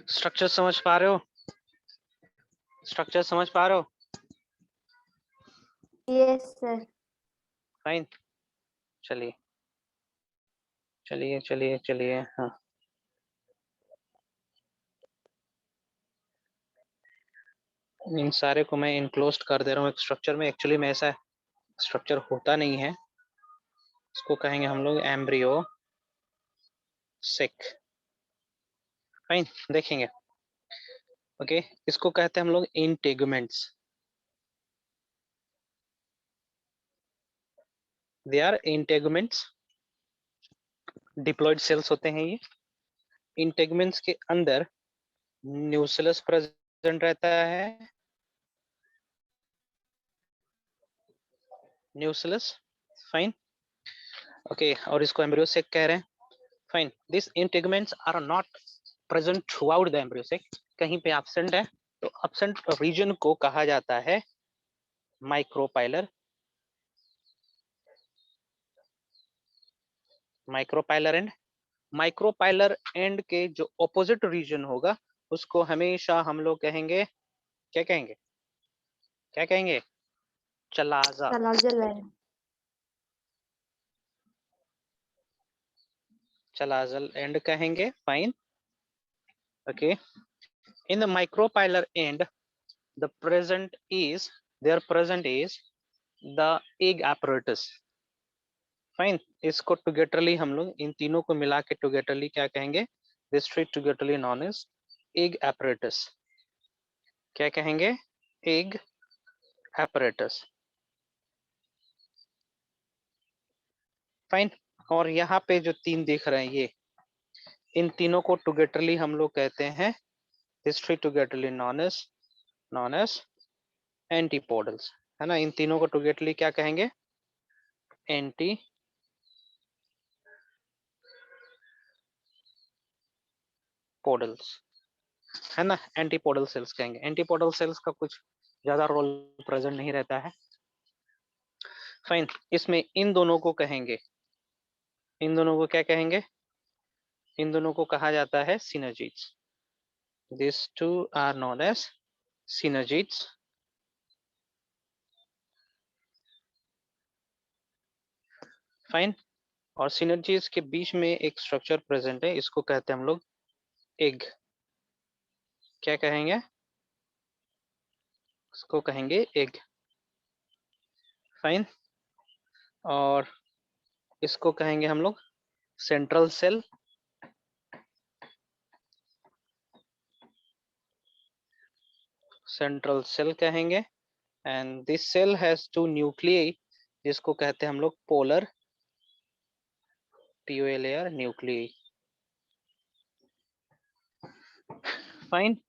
[SPEAKER 1] स्ट्रक्चर समझ पा रहे हो? स्ट्रक्चर समझ पा रहे हो?
[SPEAKER 2] Yes sir.
[SPEAKER 1] फाइन। चलिए चलिए चलिए चलिए। हाँ, इन सारे को मैं इनक्लोज कर दे रहा हूँ एक स्ट्रक्चर में। एक्चुअली में ऐसा स्ट्रक्चर होता नहीं है, इसको कहेंगे हम लोग एम्ब्रियो सेक। फाइन, देखेंगे। ओके, इसको कहते हैं हम लोग integuments. They are integuments, diploid sales होते हैं ये। इंटेगुमेंट्स के अंदर न्यूक्लियस प्रेजेंट रहता है, न्यूक्लियस। फाइन। ओके, और इसको एम्ब्रियो सेक कह रहे हैं। Fine, this integuments are not present throughout the embryo sac, कहीं पे एब्सेंट है तो एब्सेंट रीजन को कहा जाता है micropylar. Micropylar and, micropylar end के जो ऑपोजिट रीजन होगा उसको हमेशा हम लोग कहेंगे, क्या कहेंगे, क्या कहेंगे? चलाजा।
[SPEAKER 2] चलाजल है।
[SPEAKER 1] चलाजल एंड कहेंगे। Fine. Okay, in the micropylar and the present is, their present is the egg apparatus। Fine, इसको टुगेदरली हम लोग इन तीनों को मिला के टुगेदरली क्या कहेंगे? This three togetherly known as egg apparatus। क्या कहेंगे? Egg apparatus। फाइन। और यहाँ पे जो तीन दिख रहे हैं ये, इन तीनों को टुगेदरली हम लोग कहते हैं, this three togetherly known as antipodals. है ना, इन तीनों को टुगेदरली क्या कहेंगे? Antipodals. है ना, एंटीपोडल सेल्स कहेंगे। एंटीपोडल सेल्स का कुछ ज्यादा रोल प्रेजेंट नहीं रहता है। फाइन, इसमें इन दोनों को कहेंगे, इन दोनों को क्या कहेंगे? इन दोनों को कहा जाता है synergids. This two are known as synergids. Fine. और सिनर्जीज के बीच में एक स्ट्रक्चर प्रेजेंट है, इसको कहते हैं हम लोग एग। क्या कहेंगे? इसको कहेंगे एग। फाइन। और इसको कहेंगे हम लोग सेंट्रल सेल। सेंट्रल सेल कहेंगे। And this cell has two nuclei, जिसको कहते हैं हम लोग पोलर, POLAR न्यूक्लियाई। फाइन।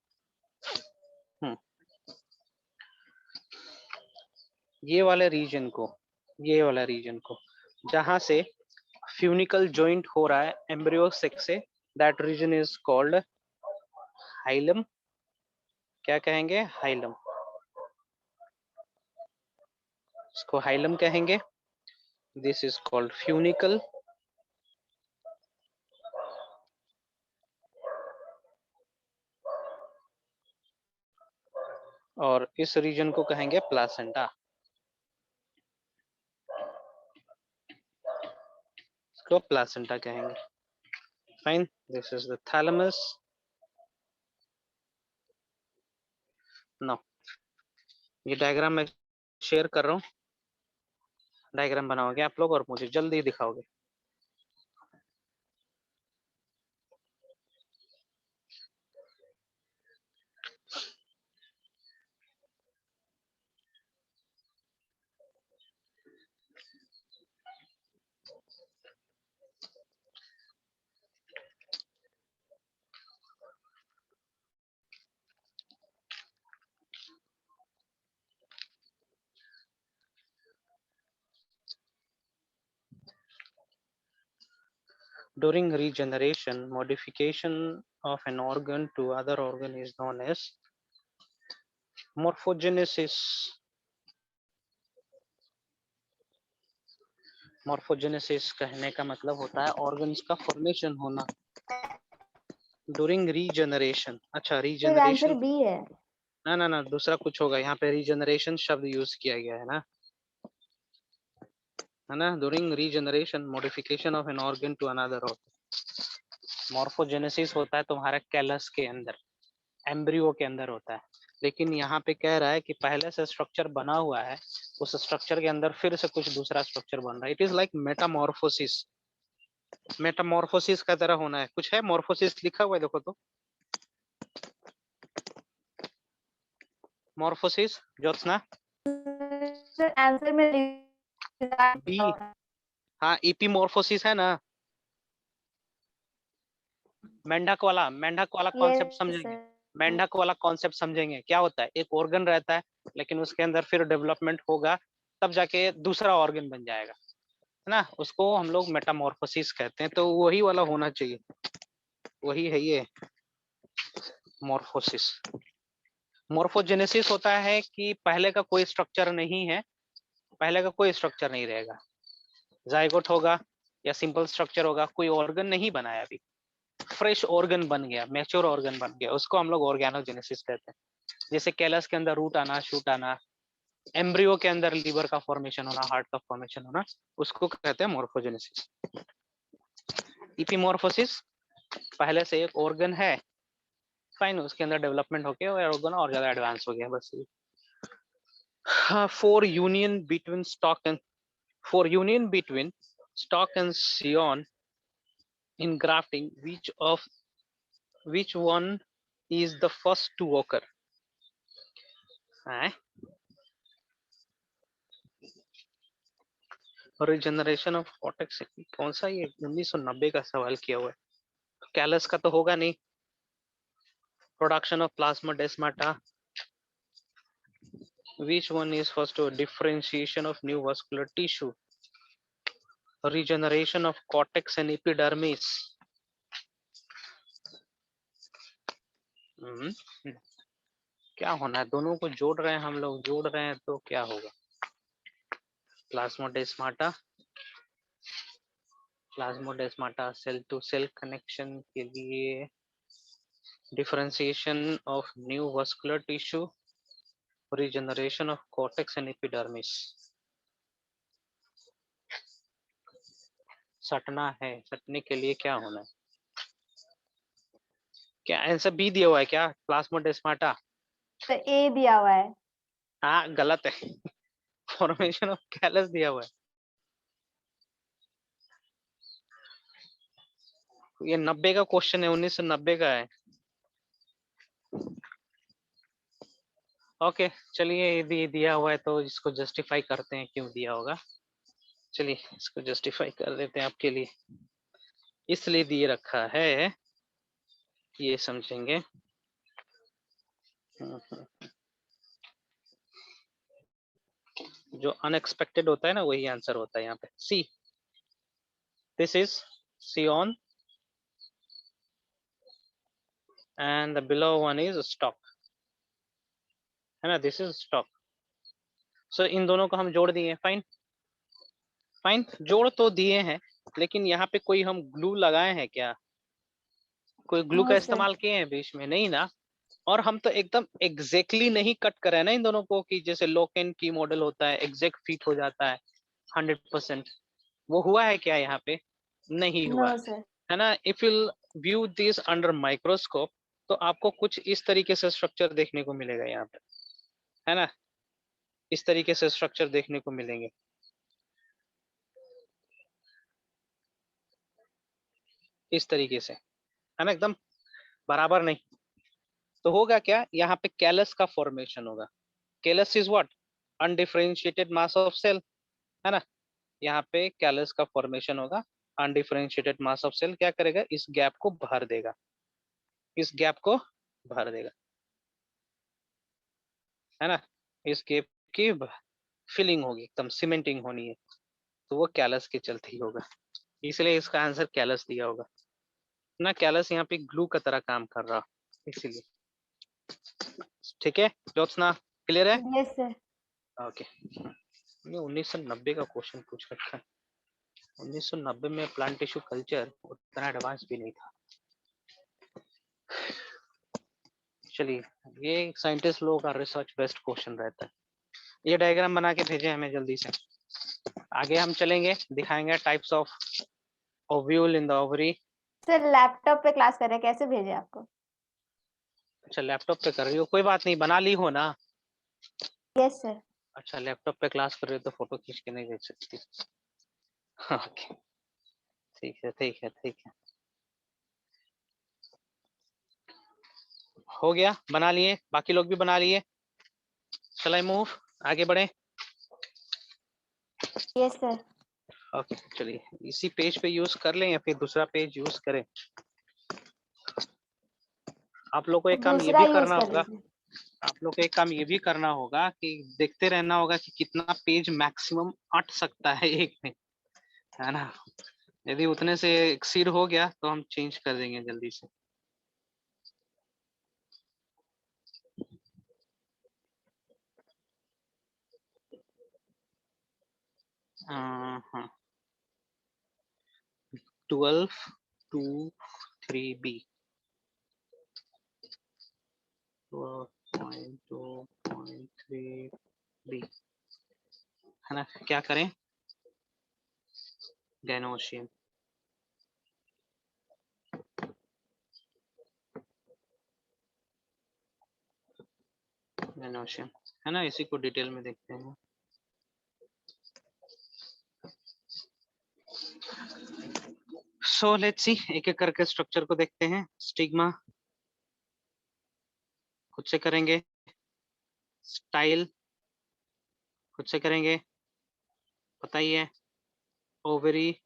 [SPEAKER 1] ये वाले रीजन को जहां से फ्यूनिकल जॉइंट हो रहा है एम्ब्रियो सेक्स से, that region is called hilum. क्या कहेंगे? हाइलम। इसको हाइलम कहेंगे। This is called funicle. और इस रीजन को कहेंगे प्लासेंटा। इसको प्लासेंटा कहेंगे। Fine. This is the thalamus. Now ये डायग्राम मैं शेयर कर रहा हूँ, डायग्राम बनाओगे आप लोग और मुझे जल्दी दिखाओगे। During regeneration, modification of an organ to other organ is known as morphogenesis. Morphogenesis कहने का मतलब होता है organs का formation होना during regeneration। अच्छा,
[SPEAKER 2] तो आंसर
[SPEAKER 1] regeneration
[SPEAKER 2] बी है।
[SPEAKER 1] ना ना ना, दूसरा कुछ होगा। यहाँ पे regeneration शब्द यूज किया गया है ना। during regeneration, modification of an organ to another organ। Morphogenesis होता है तुम्हारा कैलस के अंदर, एम्ब्रियो के अंदर होता है। लेकिन यहाँ पे कह रहा है कि पहले से स्ट्रक्चर बना हुआ है, उस स्ट्रक्चर के अंदर फिर से कुछ दूसरा स्ट्रक्चर बन रहा है। It is like Metamorphosis. Metamorphosis का तरह होना है। कुछ है मॉर्फोसिस लिखा हुआ है, देखो तो। मॉर्फोसिस ज्योत्सना।
[SPEAKER 2] आंसर में
[SPEAKER 1] बी। हाँ, इपीमॉर्फोसिस है ना। मेंढक वाला कॉन्सेप्ट
[SPEAKER 2] यस
[SPEAKER 1] समझेंगे।
[SPEAKER 2] सर।
[SPEAKER 1] मेंढक वाला कॉन्सेप्ट समझेंगे। क्या होता है? एक ऑर्गन रहता है, लेकिन उसके अंदर फिर डेवलपमेंट होगा, तब जाके दूसरा ऑर्गन बन जाएगा, है ना। उसको हम लोग मेटामॉर्फोसिस कहते हैं। तो वही वाला होना चाहिए, वही है ये मॉर्फोसिस। मॉर्फोजेनेसिस होता है कि पहले का कोई स्ट्रक्चर नहीं है, पहले का कोई स्ट्रक्चर नहीं रहेगा, जाइगोट होगा या सिंपल स्ट्रक्चर होगा, कोई ऑर्गन नहीं बनाया, अभी फ्रेश ऑर्गन बन गया, मैच्योर ऑर्गन बन गया, उसको हम लोग ऑर्गेनोजेनेसिस कहते हैं। जैसे कैलस के अंदर रूट आना, शूट आना, एम्ब्रियो के अंदर लीवर का फॉर्मेशन होना, हार्ट का फॉर्मेशन होना, उसको कहते हैं मॉर्फोजेनेसिस। इपीमॉर्फोसिस, पहले से एक ऑर्गन है, फाइन, उसके अंदर डेवलपमेंट होके ऑर्गन और ज्यादा एडवांस हो गया, बस। For union between stalk and scion in grafting, which one is the first to occur? Regeneration of cortex कौन सा? ये 1990 का सवाल किया हुआ है। कैलस का तो होगा नहीं। Production of plasmodesmata, which one is first to differentiation of new vascular tissue? Regeneration of cortex and epidermis। क्या होना है? दोनों को जोड़ रहे हैं हम लोग, जोड़ रहे हैं तो क्या होगा? Plasmodesmata cell to cell connection के लिए, differentiation of new vascular tissue, regeneration of cortex and epidermis. सटना है, सटने के लिए क्या होना है? क्या आंसर बी दिया हुआ है क्या? प्लाज्मोडेस्माटा।
[SPEAKER 2] तो ए दिया हुआ है।
[SPEAKER 1] हाँ गलत है। फॉर्मेशन ऑफ कैलस दिया हुआ है। ये 90 का क्वेश्चन है, 1990 का है। ओके चलिए, यदि दिया हुआ है तो इसको जस्टिफाई करते हैं क्यों दिया होगा। चलिए इसको जस्टिफाई कर देते हैं आपके लिए। इसलिए दिए रखा है, ये समझेंगे। जो अनएक्सपेक्टेड होता है ना, वही आंसर होता है यहाँ पे। See, this is scion and the below one is stock, है ना, दिस इज स्टॉक। सो इन दोनों को हम जोड़ दिए। फाइन फाइन, जोड़ तो दिए हैं, लेकिन यहाँ पे कोई हम ग्लू लगाए हैं क्या? कोई ग्लू का
[SPEAKER 2] नो सर।
[SPEAKER 1] इस्तेमाल किए हैं बीच में? नहीं ना। और हम तो एकदम एग्जैक्टली नहीं कट करे ना इन दोनों को, कि जैसे लॉक एंड की मॉडल होता है, एग्जैक्ट फिट हो जाता है 100%। वो हुआ है क्या यहाँ पे? नहीं हुआ,
[SPEAKER 2] नो सर।
[SPEAKER 1] है ना। If you view this under microscope, तो आपको कुछ इस तरीके से स्ट्रक्चर देखने को मिलेगा यहाँ पे, है ना। इस तरीके से स्ट्रक्चर देखने को मिलेंगे, इस तरीके से, है ना, एकदम बराबर नहीं। तो होगा क्या, यहाँ पे कैलस का फॉर्मेशन होगा। Callus is what? Undifferentiated mass of cell, है ना। यहाँ पे कैलस का फॉर्मेशन होगा। अनडिफरेंशिएटेड मास ऑफ सेल क्या करेगा, इस गैप को भर देगा, इस गैप को भर देगा, है ना। इस गैप की फिलिंग होगी, एकदम सीमेंटिंग होनी है, तो वो कैलस के चलते ही होगा। इसलिए इसका आंसर कैलस दिया होगा ना। कैलस यहाँ पे ग्लू का तरह काम कर रहा, इसीलिए। ठीक है ज्योत्सना, क्लियर है?
[SPEAKER 2] Yes sir.
[SPEAKER 1] ओके। ये 1990 का क्वेश्चन पूछ रखा है। 1990 में प्लांट टिश्यू कल्चर उतना एडवांस भी नहीं था। चलिए, ये साइंटिस्ट लोगों का रिसर्च बेस्ड क्वेश्चन रहता है। ये डायग्राम बना के भेजे हमें जल्दी से। आगे हम चलेंगे, दिखाएंगे types of ovule in the ovary.
[SPEAKER 2] Sir laptop पे क्लास कर रहे हैं, कैसे भेजे आपको?
[SPEAKER 1] अच्छा लैपटॉप पे कर रही हो, कोई बात नहीं, बना ली हो ना।
[SPEAKER 2] Yes sir.
[SPEAKER 1] अच्छा लैपटॉप पे क्लास कर रही हो तो फोटो खींच के नहीं भेज सकती। ओके ठीक है ठीक है ठीक है, हो गया, बना लिए, बाकी लोग भी बना लिए। चल मूव, आगे बढ़े।
[SPEAKER 2] Yes sir.
[SPEAKER 1] ओके चलिए, इसी पेज पे यूज कर लें या फिर दूसरा पेज यूज करें? आप लोग को एक काम ये
[SPEAKER 2] दूसरा
[SPEAKER 1] भी
[SPEAKER 2] यूज
[SPEAKER 1] करना
[SPEAKER 2] कर
[SPEAKER 1] होगा,
[SPEAKER 2] लीजिए।
[SPEAKER 1] आप लोग को एक काम ये भी करना होगा कि देखते रहना होगा कि कितना पेज मैक्सिमम अट सकता है एक में, है ना। यदि उतने से एक्सीड हो गया तो हम चेंज कर देंगे जल्दी से। हाँ, 12.2.3b, 12.2.3b, है ना। क्या करें, गैनोशियन, गैनोशियन, है ना। इसी को डिटेल में देखते हैं। सो लेट्स सी, एक एक करके स्ट्रक्चर को देखते हैं। स्टिग्मा खुद से करेंगे, स्टाइल खुद से करेंगे, पता ही है। ओवरी,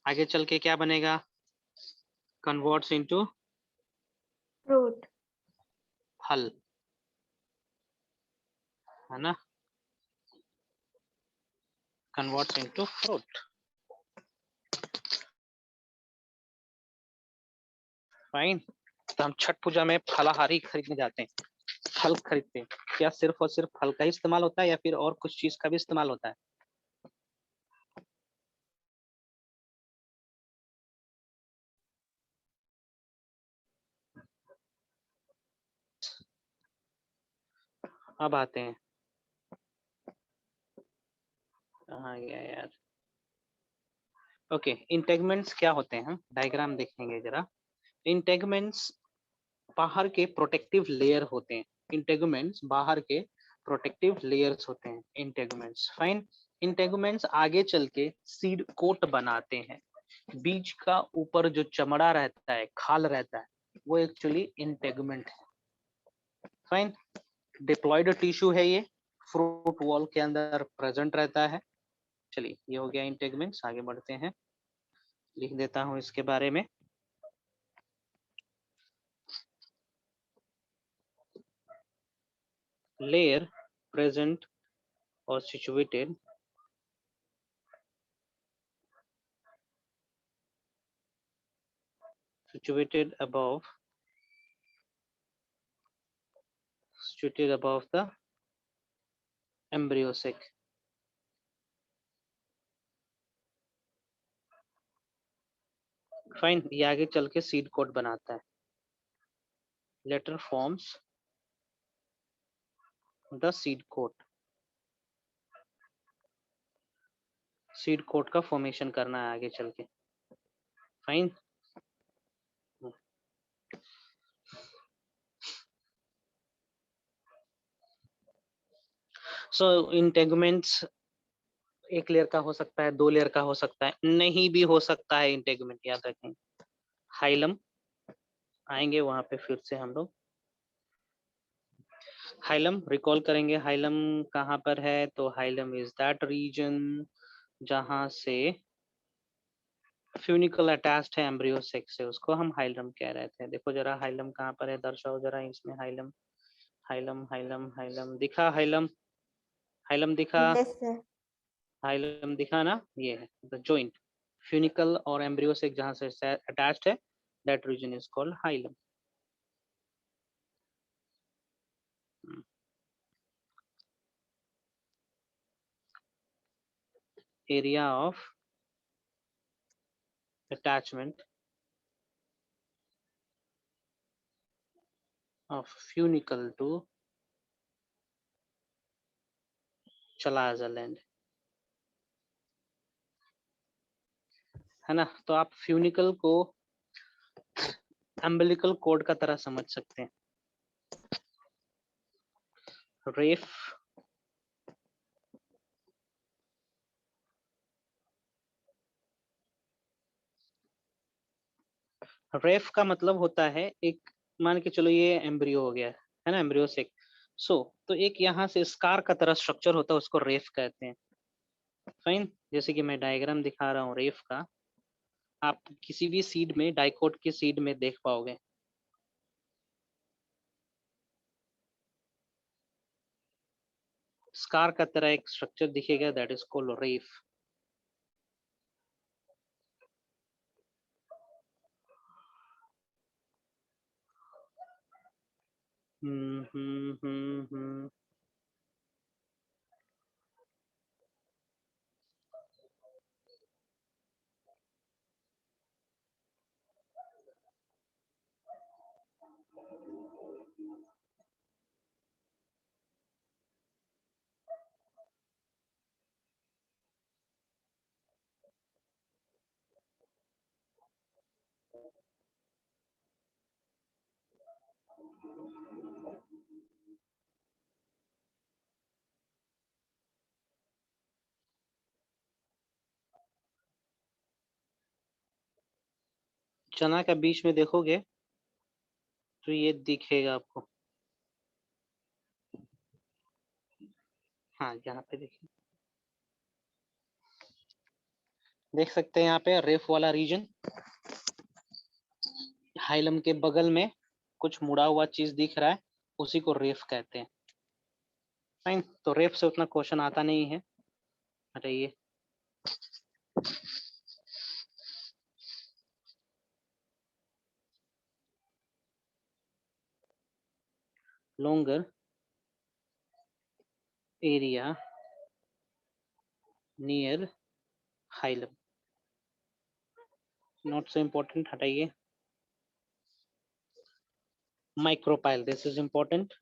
[SPEAKER 1] आगे चल के क्या बनेगा, कन्वर्ट्स इनटू
[SPEAKER 2] फ्रूट।
[SPEAKER 1] फल, है ना, कन्वर्ट्स इनटू फ्रूट। फाइन। तो हम छठ पूजा में फलाहारी खरीदने जाते हैं, फल खरीदते हैं। क्या सिर्फ और सिर्फ फल का ही इस्तेमाल होता है या फिर और कुछ चीज का भी इस्तेमाल होता है? अब आते हैं, कहाँ गया यार, ओके, इंटेगमेंट्स क्या होते हैं, डायग्राम देखेंगे जरा। इंटेगमेंट्स बाहर के प्रोटेक्टिव लेयर होते हैं। इंटेगुमेंट्स बाहर के प्रोटेक्टिव लेयर्स होते हैं इंटेगुमेंट्स। फाइन। इंटेगुमेंट्स आगे चल के सीड कोट बनाते हैं। बीज का ऊपर जो चमड़ा रहता है, खाल रहता है, वो एक्चुअली इंटेगुमेंट है। फाइन। डिप्लॉयड टिश्यू है ये, फ्रूट वॉल के अंदर प्रेजेंट रहता है। चलिए, ये हो गया इंटेगुमेंट्स। आगे बढ़ते हैं, लिख देता हूं इसके बारे में। Layer present or situated situated above the embryo sac. Fine. ये आगे चल के सीड कोट बनाता है। Later forms the seed coat. Seed coat का फॉर्मेशन करना है आगे चल के। फाइन। सो इंटेगुमेंट्स एक लेयर का हो सकता है, 2 लेयर का हो सकता है, नहीं भी हो सकता है इंटेगुमेंट, याद रखें। हाइलम आएंगे वहां पे फिर से हम लोग। हाइलम रिकॉल करेंगे, हाइलम कहाँ पर है, तो हाइलम इज दैट रीजन जहां से फ्यूनिकल अटैच्ड है एम्ब्रियो सेक्स से, उसको हम हाइलम कह रहे थे। देखो जरा हाइलम कहाँ पर है, दर्शाओ जरा इसमें। हाइलम हाइलम हाइलम हाइलम दिखा, हाइलम हाइलम दिखा,
[SPEAKER 2] यस सर।
[SPEAKER 1] हाइलम दिखा ना। ये है द जॉइंट, फ्यूनिकल और एम्ब्रियो सेक्स जहाँ से अटैच्ड है, that region is called hilum. Area of attachment of funicle to chalaza land, है ना। तो आप फ्यूनिकल को अम्बिलिकल कोड का तरह समझ सकते हैं। रेफ रेफ का मतलब होता है एक, मान के चलो ये एम्ब्रियो हो गया है ना, एम्ब्रियो से। सो तो एक यहाँ से स्कार का तरह स्ट्रक्चर होता है, उसको रेफ कहते हैं। फाइन। जैसे कि मैं डायग्राम दिखा रहा हूँ रेफ का, आप किसी भी सीड में, डाइकोट की सीड में देख पाओगे। स्कार का तरह एक स्ट्रक्चर दिखेगा, दैट इज कॉल्ड रेफ। हम्म हम्म हम्म हम्म चना का बीच में देखोगे तो ये दिखेगा आपको। हाँ, यहाँ पे देखिए, देख सकते हैं यहाँ पे रेफ वाला रीजन। हाइलम के बगल में कुछ मुड़ा हुआ चीज दिख रहा है, उसी को रेफ कहते हैं। फाइन। तो रेफ से उतना क्वेश्चन आता नहीं है, हटाइए। longer area near hilum, not so important, हटाइए। Micropyle, this is important.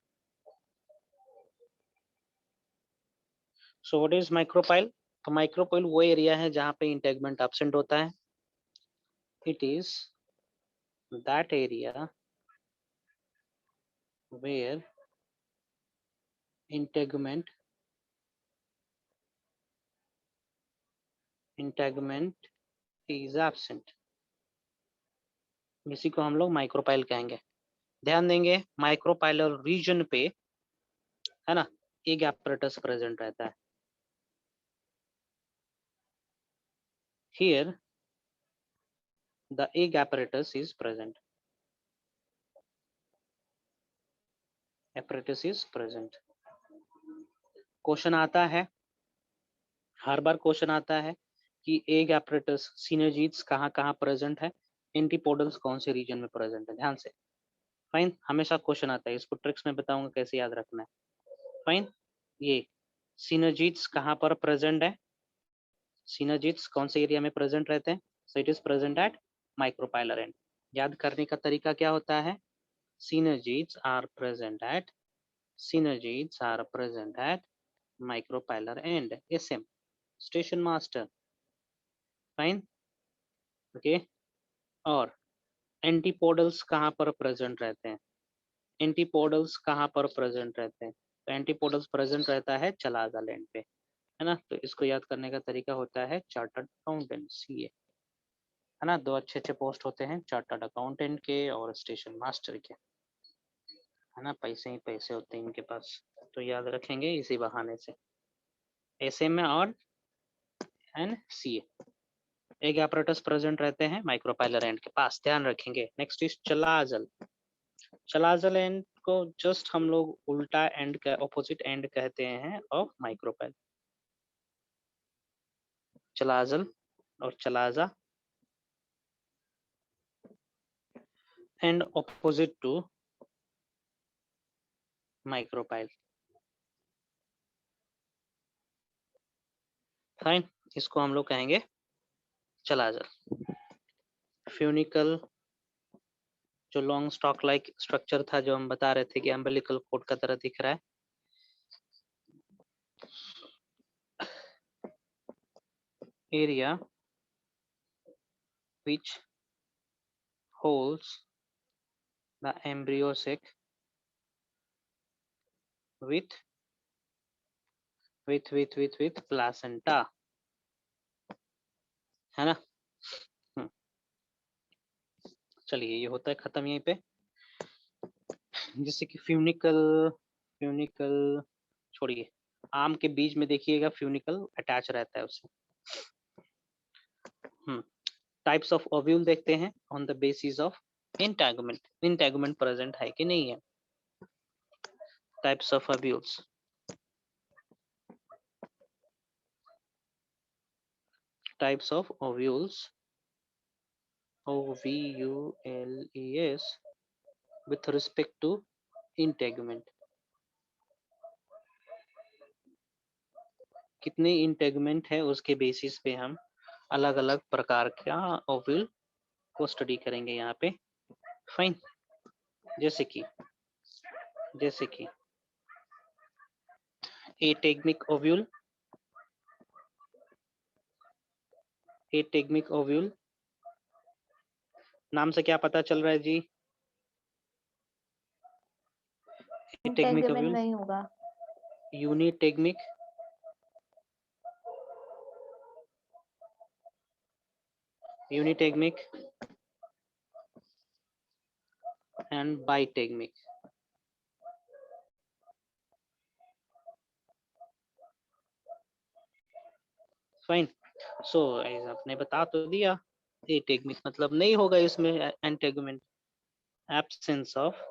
[SPEAKER 1] So what is micropyle? तो माइक्रोपाइल वो एरिया है जहाँ पे इंटेगमेंट एब्सेंट होता है. It is that area where integument is absent. इसी को हम लोग माइक्रोपाइल कहेंगे. ध्यान देंगे माइक्रोपाइलर रीजन पे है ना एक apparatus प्रेजेंट रहता है. Here the egg apparatus is present. Apparatus is present. Question आता है, हर बार क्वेश्चन आता है कि एग apparatus सिनर्जीड्स कहाँ कहाँ प्रेजेंट है, एंटीपोडल्स कौन से रीजन में प्रेजेंट है. ध्यान से. फाइन. हमेशा क्वेश्चन आता है, इसको ट्रिक्स में बताऊंगा कैसे याद रखना है. फाइन. ये सिनर्जीड्स कहाँ पर प्रेजेंट है, सिनर्जीड्स कौन से एरिया में प्रेजेंट रहते हैं. So it is present at micropylar and. याद करने का तरीका क्या होता है, synergids are present at micropilar end. SM station master. Fine. Okay. और एंटीपोडल्स कहाँ पर प्रेजेंट रहते हैं, एंटीपोडल्स कहाँ पर प्रेजेंट रहते हैं. तो एंटीपोडल्स प्रेजेंट रहता है चलाजा लैंड पे, है ना. तो इसको याद करने का तरीका होता है चार्टर्ड अकाउंटेंट CA, है ना. दो अच्छे अच्छे पोस्ट होते हैं, चार्टर्ड अकाउंटेंट के और स्टेशन मास्टर के, है ना. पैसे ही पैसे होते हैं इनके पास, तो याद रखेंगे इसी बहाने से. SM और CA एक apparatus प्रेजेंट रहते हैं माइक्रोपाइलर एंड के पास, ध्यान रखेंगे. Next is चलाजल. चलाजल एंड को जस्ट हम लोग उल्टा एंड का ऑपोजिट एंड कहते हैं ऑफ माइक्रोपाइल. चलाजल और chalaza end opposite to micropyle. Fine. इसको हम लोग कहेंगे चलाजल. फ्यूनिकल जो लॉन्ग स्टॉक लाइक स्ट्रक्चर था जो हम बता रहे थे कि अम्बिलिकल कोड का तरह दिख रहा है. Area which holds the embryo sac with placenta, है ना. चलिए ये होता है खत्म यहीं पे. जैसे कि फ्यूनिकल छोड़िए, आम के बीज में देखिएगा फ्यूनिकल अटैच रहता है उससे. टाइप्स ऑफ ओव्यूल देखते हैं on the basis of integument. Integument present है कि नहीं है. Types of ovules. Types of ovules OVULES with respect to integument. कितने इंटेगुमेंट है उसके बेसिस पे हम अलग अलग प्रकार का ओव्यूल को स्टडी करेंगे यहाँ पे. फाइन. जैसे कि एटेगमिक ओव्यूल. एटेगमिक ओव्यूल नाम से क्या पता चल रहा है जी. एटेगमिक
[SPEAKER 2] इंटेगुमेंट
[SPEAKER 1] ओव्यूल.
[SPEAKER 2] नहीं होगा.
[SPEAKER 1] Unitegmic. Unitegmic and bitegmic. Fine. So आपने बता तो दिया, एटेगमिक मतलब नहीं होगा इसमें integument, absence of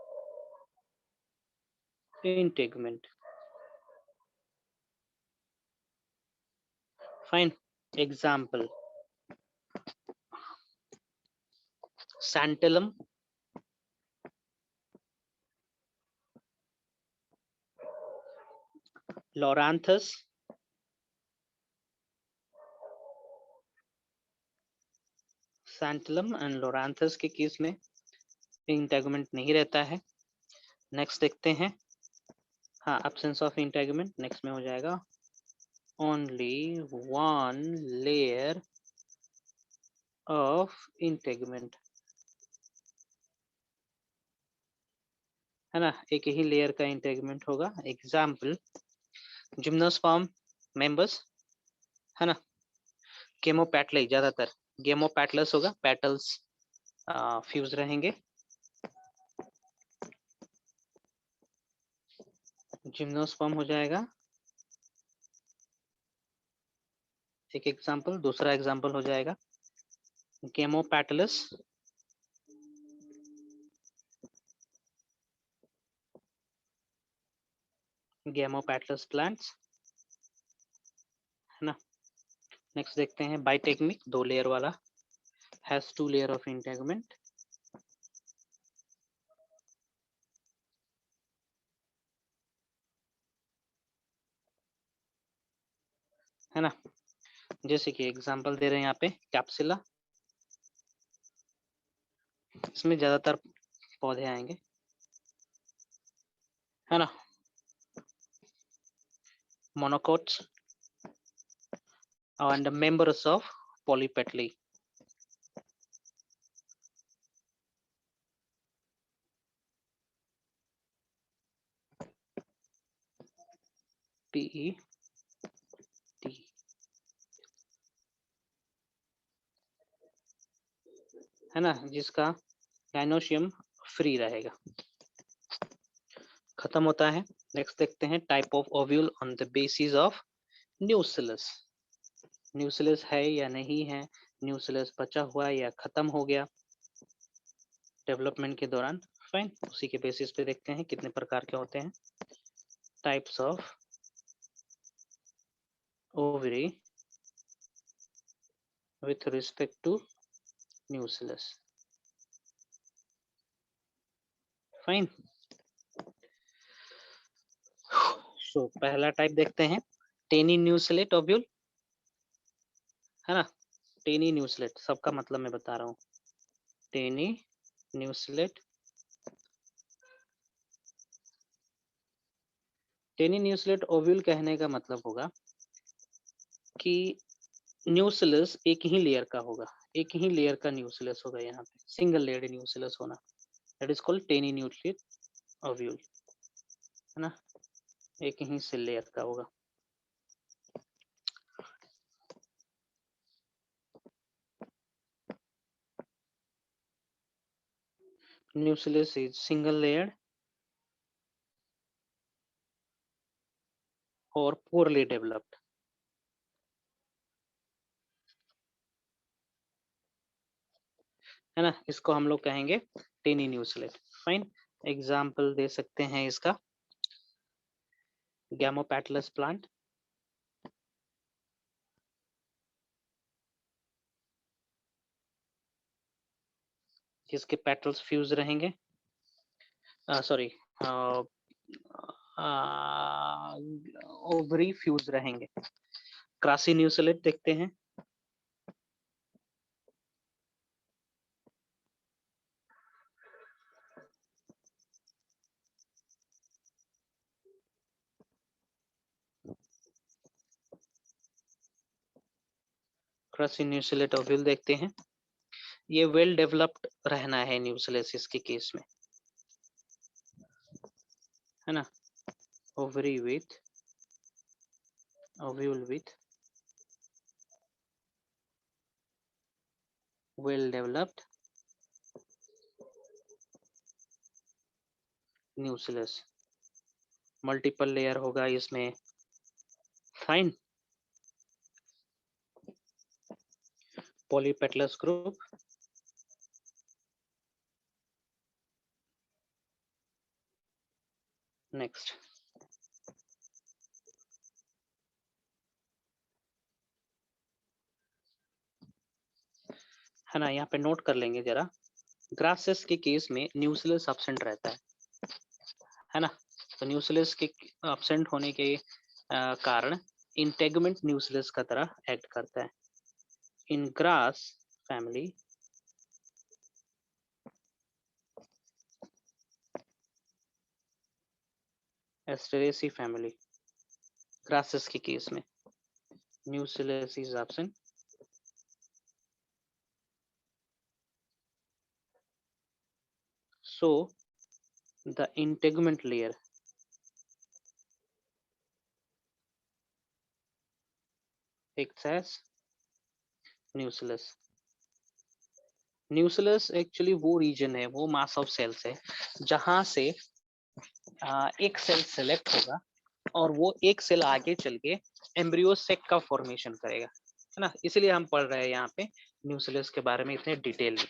[SPEAKER 1] integument. Fine. Example Santalum, Loranthus, Santalum and Loranthus के केस में इंटेगुमेंट नहीं रहता है. नेक्स्ट देखते हैं. हाँ, एब्सेंस ऑफ इंटेगुमेंट नेक्स्ट में हो जाएगा only one layer of integument, है ना, एक ही लेयर का इंटेगमेंट होगा। एग्जाम्पल जिम्नोस्पर्म मेंबर्स, है ना, गेमोपैटले, ज्यादातर गेमोपैटलस होगा, पेटल्स फ्यूज रहेंगे, जिम्नोस्पर्म हो जाएगा एक एग्जाम्पल। दूसरा एग्जाम्पल हो जाएगा गेमोपैटलस, गेमोपैटलस प्लांट्स, है ना। नेक्स्ट देखते हैं बाइटेक्निक, 2 लेयर वाला, हैज 2 लेयर ऑफ इंटेगमेंट, है ना। जैसे कि एग्जांपल दे रहे हैं यहाँ पे कैप्सुला, इसमें ज्यादातर पौधे आएंगे, है ना। Monocots and members of polypetalae, PET, है ना, जिसका गाइनोशियम फ्री रहेगा, खत्म होता है। नेक्स्ट देखते हैं type of ovule on the basis of न्यूसिलस, न्यूसिलस है या नहीं है, न्यूसिलस बचा हुआ या खत्म हो गया डेवलपमेंट के दौरान, फाइन, उसी के बेसिस पे देखते हैं कितने प्रकार के होते हैं। Types of ovary with respect to nucellus, fine. So पहला टाइप देखते हैं टेनी न्यूसिलेट ओव्यूल, है ना, टेनी न्यूसिलेट, सबका मतलब मैं बता रहा हूँ, टेनी न्यूसिलेट। टेनी न्यूसिलेट ओव्यूल कहने का मतलब होगा कि न्यूसिलस एक ही लेयर का होगा, एक ही लेयर का न्यूसिलस होगा, यहाँ पे सिंगल लेयर न्यूसिलस होना, that is called tenuinucellate ovule, है ना, एक ही से लेयर का होगा। न्यूसिलस इज सिंगल लेयर और पोरली डेवलप्ड, है ना, इसको हम लोग कहेंगे टेनी न्यूसिलेट, फाइन। एग्जाम्पल दे सकते हैं इसका गैमोपैटलस प्लांट, जिसके पेटल्स फ्यूज रहेंगे, सॉरी ओवरी फ्यूज रहेंगे। क्रासी न्यूसिलेट देखते हैं, क्रासी न्यूसिलेट ओव्यूल देखते हैं, ये वेल डेवलप्ड रहना है न्यूसिलेसिस के केस में, है ना, ovary with ovule with well developed न्यूसिलस, multiple layer होगा इसमें, फाइन। पॉलीपेटलस ग्रुप, नेक्स्ट, है ना, यहाँ पे नोट कर लेंगे जरा, ग्रासेस के केस में न्यूसिलस एब्सेंट रहता है ना, तो न्यूसिलस के एब्सेंट होने के कारण इंटेगुमेंट न्यूसिलस का तरह एक्ट करता है। इन grass family Asteraceae family, grasses के केस में, nucellus is absent. So the integument layer acts as nucellus. Nucleus actually वो रीजन है, वो मास ऑफ सेल्स है जहां से एक सेल सेलेक्ट होगा और वो एक सेल आगे चल के एम्ब्रियो सेक का फॉर्मेशन करेगा, है ना। इसलिए हम पढ़ रहे हैं यहाँ पे न्यूक्लियस के बारे में इतने डिटेल में।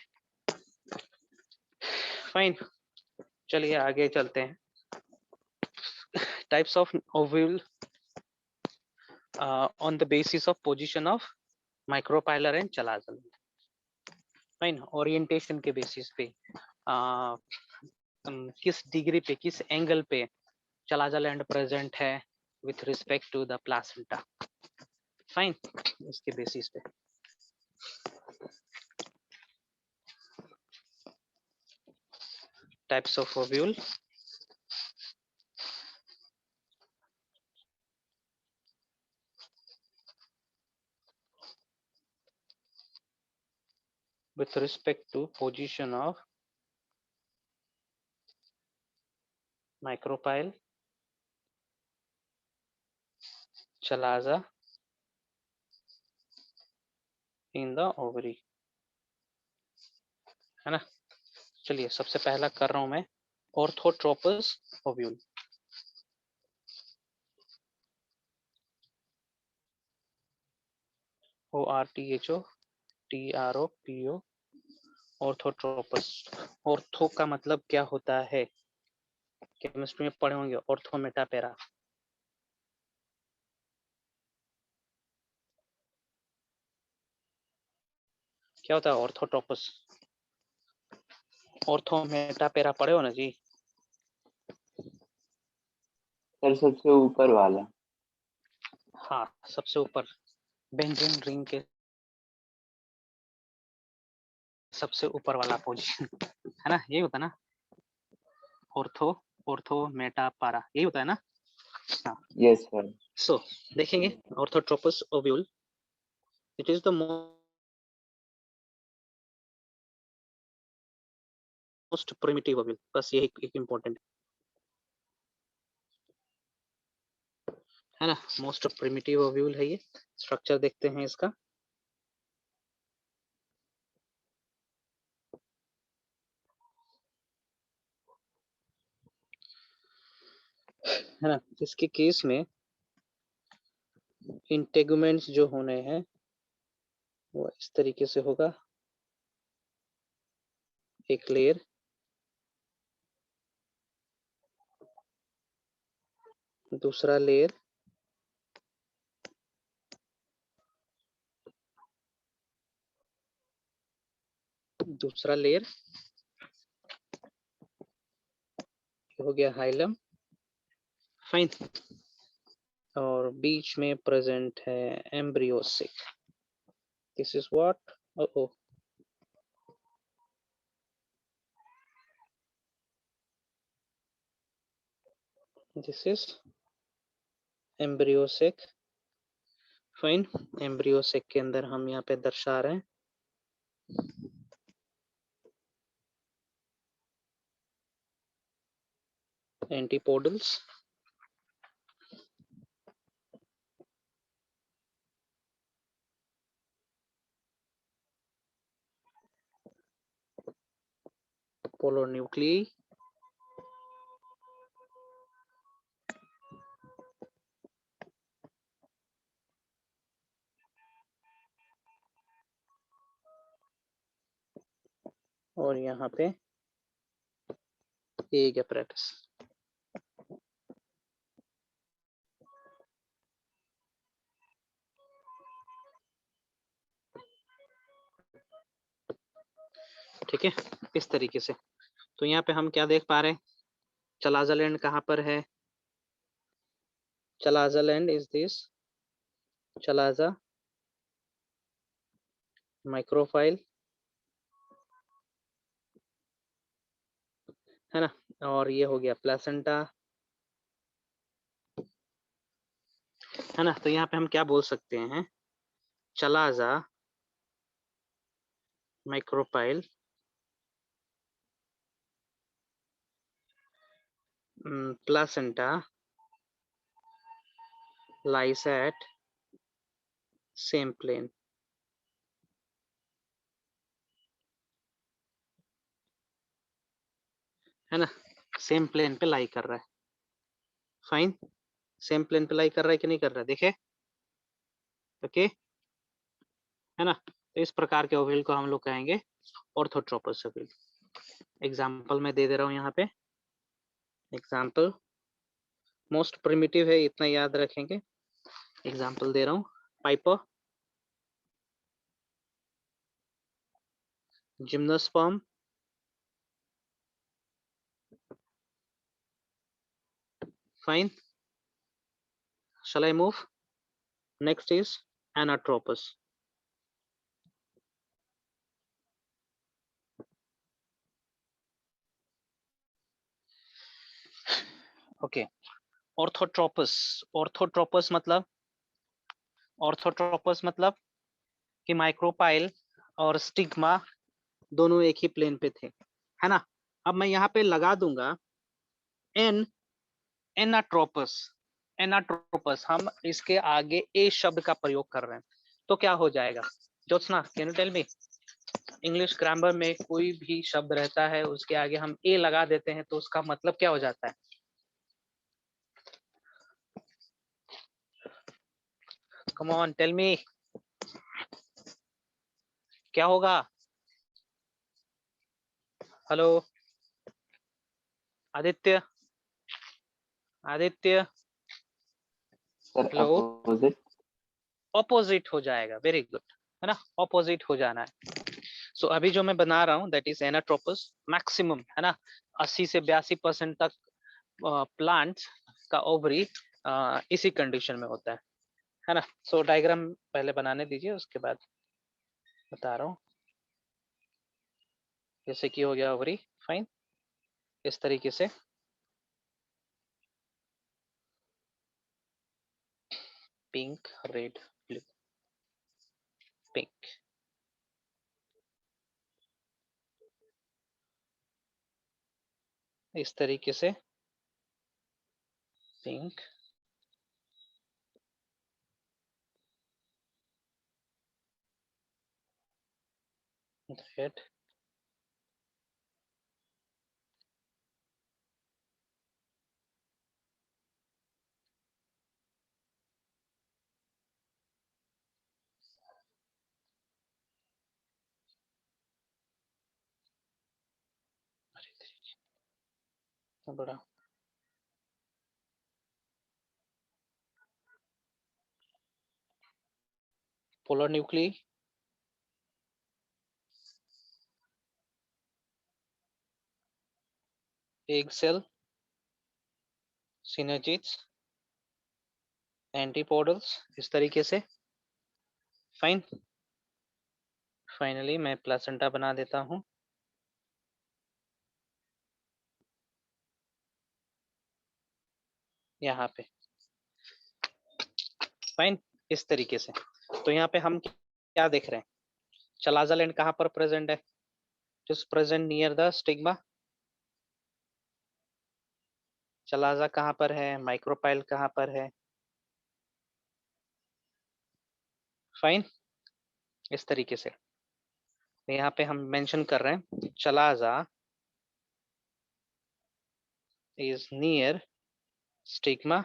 [SPEAKER 1] फाइन, चलिए आगे चलते हैं। Types of ovule on the basis of position of micropylar end chalazal. Fine, orientation के बेसिस पे किस डिग्री पे, किस एंगल पे चलाजल एंड प्रेजेंट है with respect to the placenta. Fine, इसके बेसिस पे types of ovule. with respect to position of micropyle, chalaza in the ovary, है ना। चलिए सबसे पहला कर रहा हूं मैं orthotropous ovule. ORTHOTROPO, orthotropous. Ortho का मतलब क्या होता है, केमिस्ट्री में पढ़े होंगे, ऑर्थो मेटापेरा। क्या होता है ऑर्थोट्रोपस? ऑर्थो मेटापेरा पढ़े हो ना जी?
[SPEAKER 3] सर सबसे ऊपर वाला।
[SPEAKER 1] हाँ, सबसे ऊपर बेंजीन रिंग के सबसे ऊपर वाला पोजीशन, है ना, यही होता है ना ऑर्थो, ऑर्थो मेटापारा, यही होता है ना। हाँ,
[SPEAKER 3] यस सर।
[SPEAKER 1] सो देखेंगे orthotropous ovule, it is the most primitive ovule. बस ये एक इम्पोर्टेंट है ना, मोस्ट प्रिमिटिव ओव्यूल है ये। स्ट्रक्चर देखते हैं इसका। है ना, इसके केस में इंटेगुमेंट्स जो होने हैं वो इस तरीके से होगा, एक लेयर, दूसरा लेयर, दूसरा लेयर, हो गया हाइलम। फाइन, और बीच में प्रेजेंट है embryo sac. This is what, oh this is embryo sac. Fine, embryo sac के अंदर हम यहाँ पे दर्शा रहे हैं एंटीपोडल्स, पोलर न्यूक्लियी, और यहाँ पे एग apparatus। ठीक है, इस तरीके से। तो यहाँ पे हम क्या देख पा रहे हैं, चलाजा लैंड कहाँ पर है? Chalaza land is this, chalaza माइक्रोफाइल, है ना, और ये हो गया प्लेसेंटा, है ना। तो यहाँ पे हम क्या बोल सकते हैं, चला जा micropyle placenta lies at same plane। है ना, सेम प्लेन पे लाई कर रहा है। फाइन, सेम प्लेन पे लाई कर रहा है कि नहीं कर रहा है, देखे। ओके, है ना। तो इस प्रकार के ओव्यूल को हम लोग कहेंगे ऑर्थोट्रोपस ओव्यूल। एग्जाम्पल मैं दे दे रहा हूँ यहाँ पे। एग्जाम्पल मोस्ट प्रिमिटिव है, इतना याद रखेंगे। एग्जाम्पल दे रहा हूँ, Piper, gymnosperm, fine. Shall I move? Next is Anatropus। Okay, orthotropous. Orthotropous मतलब कि माइक्रोपाइल और स्टिग्मा दोनों एक ही प्लेन पे थे, है ना। अब मैं यहाँ पे लगा दूंगा एनाट्रोपस। एनाट्रोपस, हम इसके आगे ए शब्द का प्रयोग कर रहे हैं, तो क्या हो जाएगा। Jyotsna, can you tell me, English grammar में कोई भी शब्द रहता है उसके आगे हम ए लगा देते हैं तो उसका मतलब क्या हो जाता है। कम ऑन टेल मी, क्या होगा। Hello Aditya, Aditya,
[SPEAKER 3] sir
[SPEAKER 1] hello.
[SPEAKER 3] Opposite.
[SPEAKER 1] Opposite हो जाएगा, वेरी गुड, है ना, ऑपोजिट हो जाना है। सो अभी जो मैं बना रहा हूँ दैट इज एनाट्रोपस मैक्सिमम, है ना। 80 से 82% तक प्लांट्स का ओवरी इसी कंडीशन में होता है ना। सो डायग्राम पहले बनाने दीजिए, उसके बाद बता रहा हूँ। जैसे कि हो गया ओवरी, फाइन, इस तरीके से पिंक, रेड, ब्लू, पिंक, इस तरीके से पिंक, रेड, बड़ा polar nuclei, egg cell, synergids, antipodals, इस तरीके से। फाइन, फाइनली मैं प्लेसेंटा बना देता हूँ यहाँ पे। फाइन, इस तरीके से। तो यहाँ पे हम क्या देख रहे हैं, चलाजा लैंड कहाँ पर प्रेजेंट है, just present near the stigma. Chalaza कहाँ पर है, माइक्रोपाइल कहाँ पर है। फाइन, इस तरीके से। यहाँ पे हम मेंशन कर रहे हैं chalaza is near stigma,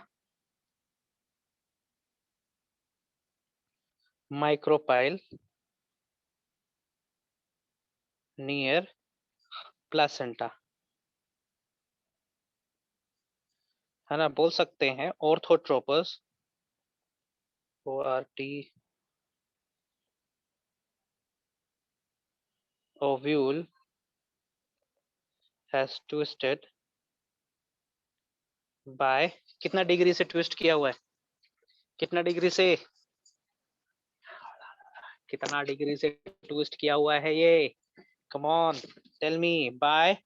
[SPEAKER 1] micropyle near placenta, है ना। बोल सकते हैं orthotropous, ORT ovule has twisted by, कितना डिग्री से ट्विस्ट किया हुआ है, कितना डिग्री से, कितना डिग्री से ट्विस्ट किया हुआ है ये, come on tell me, by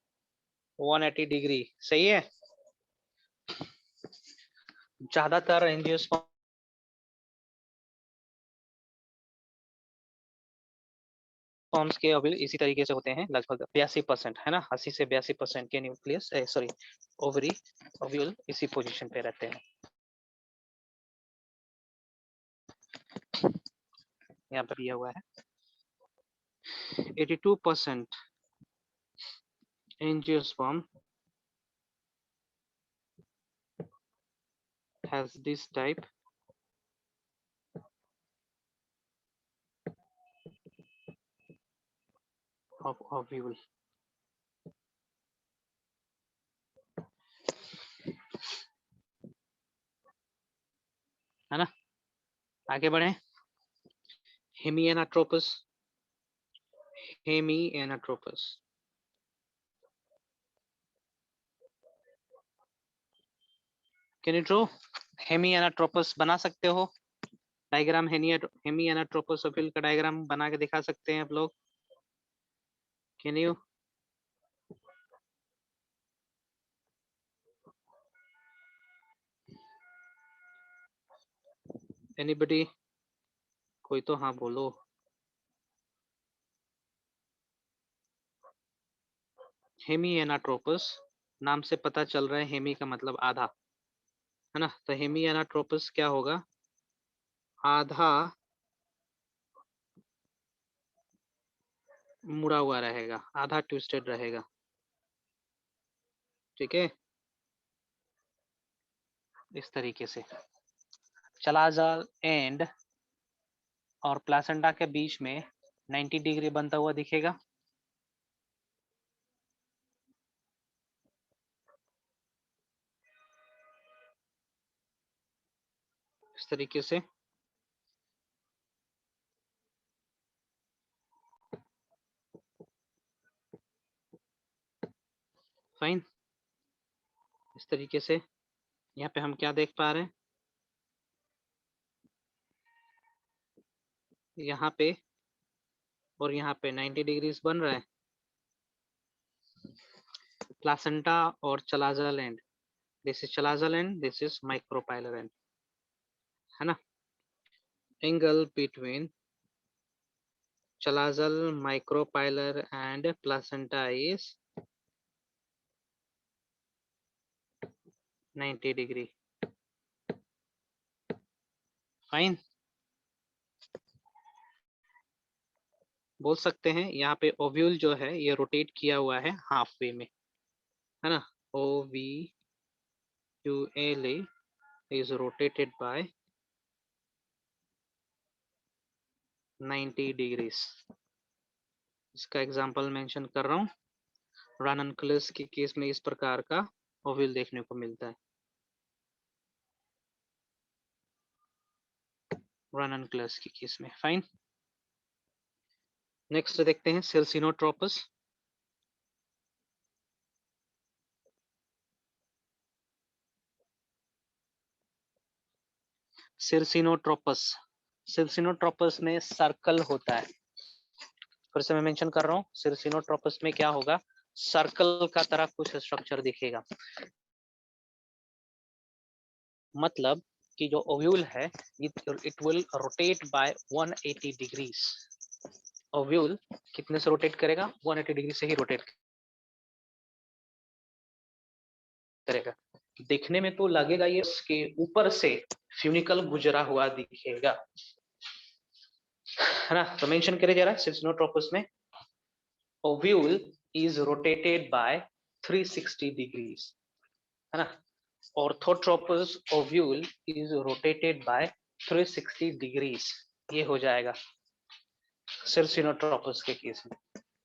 [SPEAKER 1] 180 degree, सही है। ज्यादातर एंजियोस्पर्म एंजियोस्पर्म्स के ओव्यूल इसी तरीके से होते हैं, लगभग 82% है ना, 80 से 82% के न्यूक्लियस सॉरी ओवरी ओव्यूल इसी पोजीशन पे रहते हैं। यहाँ पर दिया हुआ है 82% angiosperm has this type of ovule। है ना, आगे बढ़े। हेमिएनाट्रोपस, हेमिएनाट्रोपस कैन यू ड्रॉ हेमिएनाट्रोपस बना सकते हो? डायग्राम हेमिएनाट्रोपस ओव्यूल का डायग्राम बना के दिखा सकते हैं आप लोग? Can you? एनीबडी? कोई तो हाँ बोलो। हेमिएनाट्रोपस नाम से पता चल रहा है, हेमी का मतलब आधा, है ना, तो हेमिएनाट्रोपस क्या होगा? आधा मुड़ा हुआ रहेगा, आधा ट्विस्टेड रहेगा, ठीक है, इस तरीके से। चलाजाल एंड और प्लासेंटा के बीच में 90 डिग्री बनता हुआ दिखेगा। इस तरीके से फाइन। इस तरीके से यहाँ पे हम क्या देख पा रहे हैं, यहाँ पे और यहाँ पे 90 डिग्रीज बन रहा है। प्लासेंटा और chalazal end, this is chalazal end, this is micropylar end, है ना। Angle between chalazal, micropylar and placenta is 90 degree. Fine, बोल सकते हैं यहाँ पे ओव्यूल जो है ये रोटेट किया हुआ है हाफ वे में, है ना। OVULA is rotated by 90 degrees। इसका एग्जांपल मेंशन कर रहा हूँ, राननकुलस के केस में इस प्रकार का ओव्यूल देखने को मिलता है, राननकुलस के केस में। फाइन, नेक्स्ट देखते हैं सिल्सिनोट्रोपस। सिल्सिनोट्रोपस, सिल्सिनोट्रोपस में सर्कल होता है, फिर से मैं मेंशन कर रहा हूँ, सिल्सिनोट्रोपस में क्या होगा, सर्कल का तरह कुछ स्ट्रक्चर दिखेगा। मतलब कि जो ओव्यूल है it will rotate bye 180 degrees. Ovule कितने से रोटेट करेगा? 180 डिग्री से ही रोटेट करेगा। देखने में तो लगेगा ये इसके ऊपर से फ्यूनिकल गुजरा हुआ दिखेगा, है ना। तो मेंशन करे जा रहा है सिल्सिनोट्रोपस में ovule is rotated bye 360 degrees, है ना। Orthotropous ovule is rotated bye 360 degrees, ये हो जाएगा सिल्सिनोट्रोपस के केस में।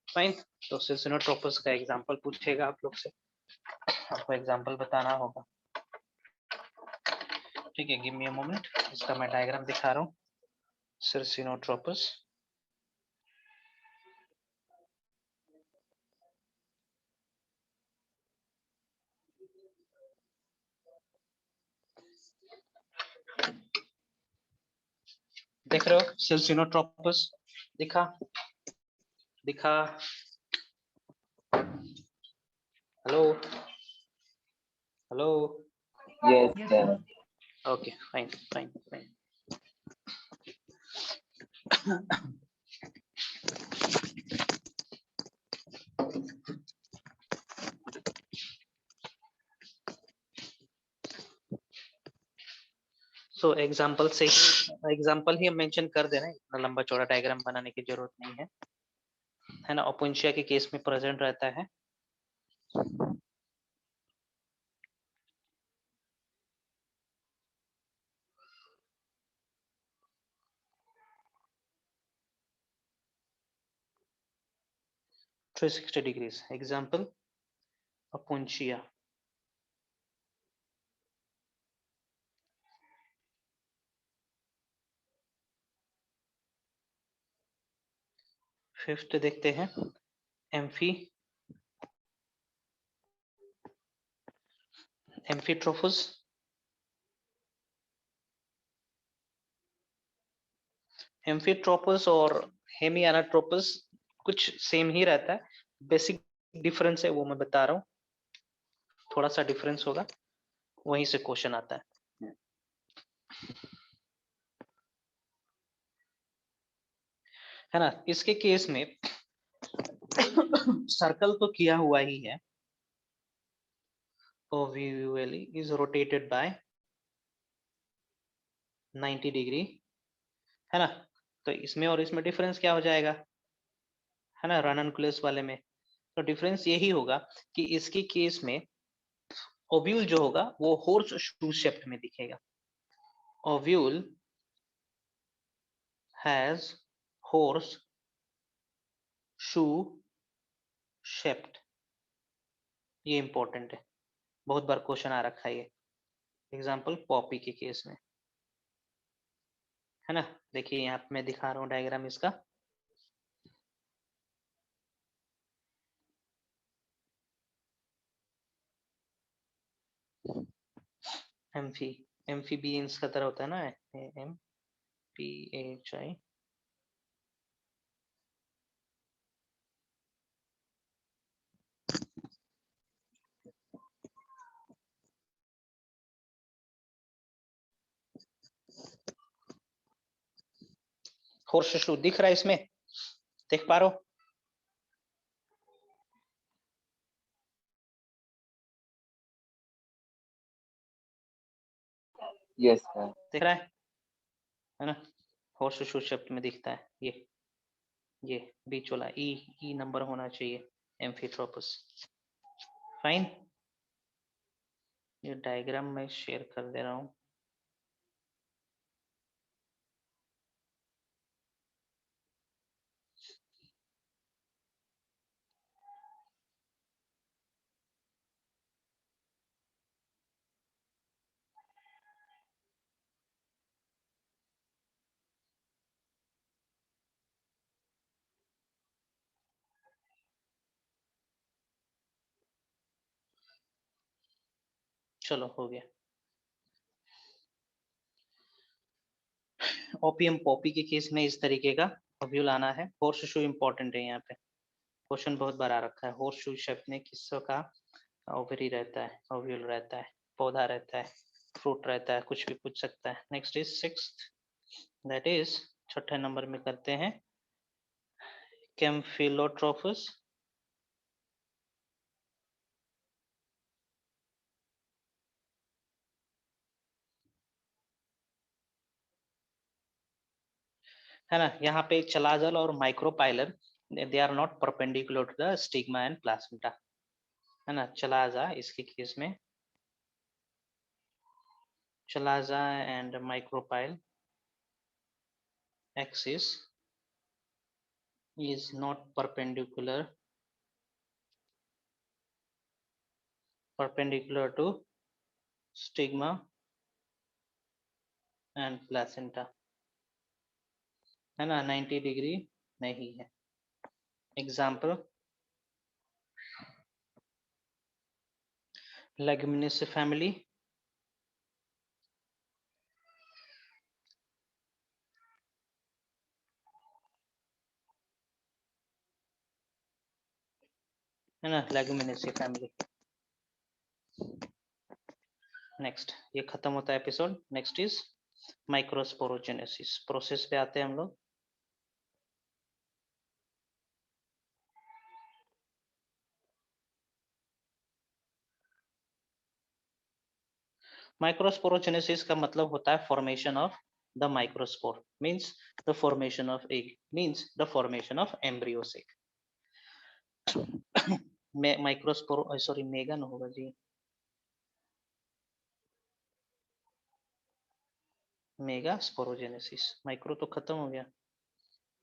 [SPEAKER 1] फाइन, तो सिल्सिनोट्रोपस का एग्जांपल पूछेगा आप लोग से, आपको एग्जांपल बताना होगा, ठीक है। गिव मी अ मोमेंट, इसका मैं डायग्राम दिखा रहा हूँ। सिल्सिनोट्रोपस, देख रहे हो सिल्सिनोट्रोपस? दिखा दिखा, hello hello,
[SPEAKER 3] Yes, sir.
[SPEAKER 1] Okay fine fine fine. So example ही हम मेंशन कर दे रहे हैं, इतना लंबा चौड़ा डायग्राम बनाने की जरूरत नहीं है ना। ओपुंशिया के केस में प्रेजेंट रहता है। Three 360 degrees. Example opuntia. Fifth देखते हैं एम्फीट्रोफस। एम्फीट्रोपस और हेमियानाट्रोपस कुछ सेम ही रहता है, बेसिक डिफरेंस है वो मैं बता रहा हूँ, थोड़ा सा डिफरेंस होगा, वहीं से क्वेश्चन आता है ना। इसके केस में सर्कल तो किया हुआ ही है, ovule is rotated by 90 degree, है ना। तो इसमें और इसमें डिफरेंस क्या हो जाएगा, है ना, रननकुलस वाले में। तो डिफरेंस यही होगा कि इसके केस में ओव्यूल जो होगा वो हॉर्स शू शेप में दिखेगा। Ovule has horse shoe shaped. ये इंपॉर्टेंट है, बहुत बार क्वेश्चन आ रखा है ये। एग्जांपल पॉपी के केस में, है ना। देखिए यहाँ पे मैं दिखा रहा हूँ डायग्राम इसका। एम्फीबियंस का तरह होता है ना, AMPHI। हॉर्स शू दिख रहा है इसमें, देख पा रहे हो?
[SPEAKER 3] Yes, sir.
[SPEAKER 1] दिख रहा है ना। हॉर्स शू शेप में दिखता है ये बीच वाला ई नंबर होना चाहिए एम्फीट्रोपस। फाइन, ये डायग्राम मैं शेयर कर दे रहा हूँ। चलो हो गया। ओपियम पॉपी के केस में इस तरीके का ओव्यूल आना है। हॉर्स शू इंपॉर्टेंट है, यहाँ पे क्वेश्चन बहुत बार आ रखा है। हॉर्स शू शेप में किसका का ओवरी रहता है, ओव्यूल रहता है, पौधा रहता है, फ्रूट रहता है, कुछ भी पूछ सकता है। Next is sixth, that is छठे नंबर में करते हैं कैम्फिलोट्रोफस। है ना, यहाँ पे चलाजल और micropylar they are not perpendicular to the stigma and placenta, है ना। चलाजा इसके केस में, chalaza and micropyle axis is not perpendicular to stigma and placenta, है ना। 90 डिग्री नहीं है। एग्जाम्पल लेगुमिनस फैमिली, है ना, लेगुमिनस फैमिली। नेक्स्ट, ये खत्म होता है episode. Next is microsporogenesis. Process पे आते हैं हम लोग। माइक्रोस्पोरोजेनेसिस का मतलब होता है formation of the microspore, means the formation of egg, means the formation of embryo sac. माइक्रोस्पोरो sorry mega न होगा जी, मेगा स्पोरोजेनेसिस, माइक्रो तो खत्म हो गया,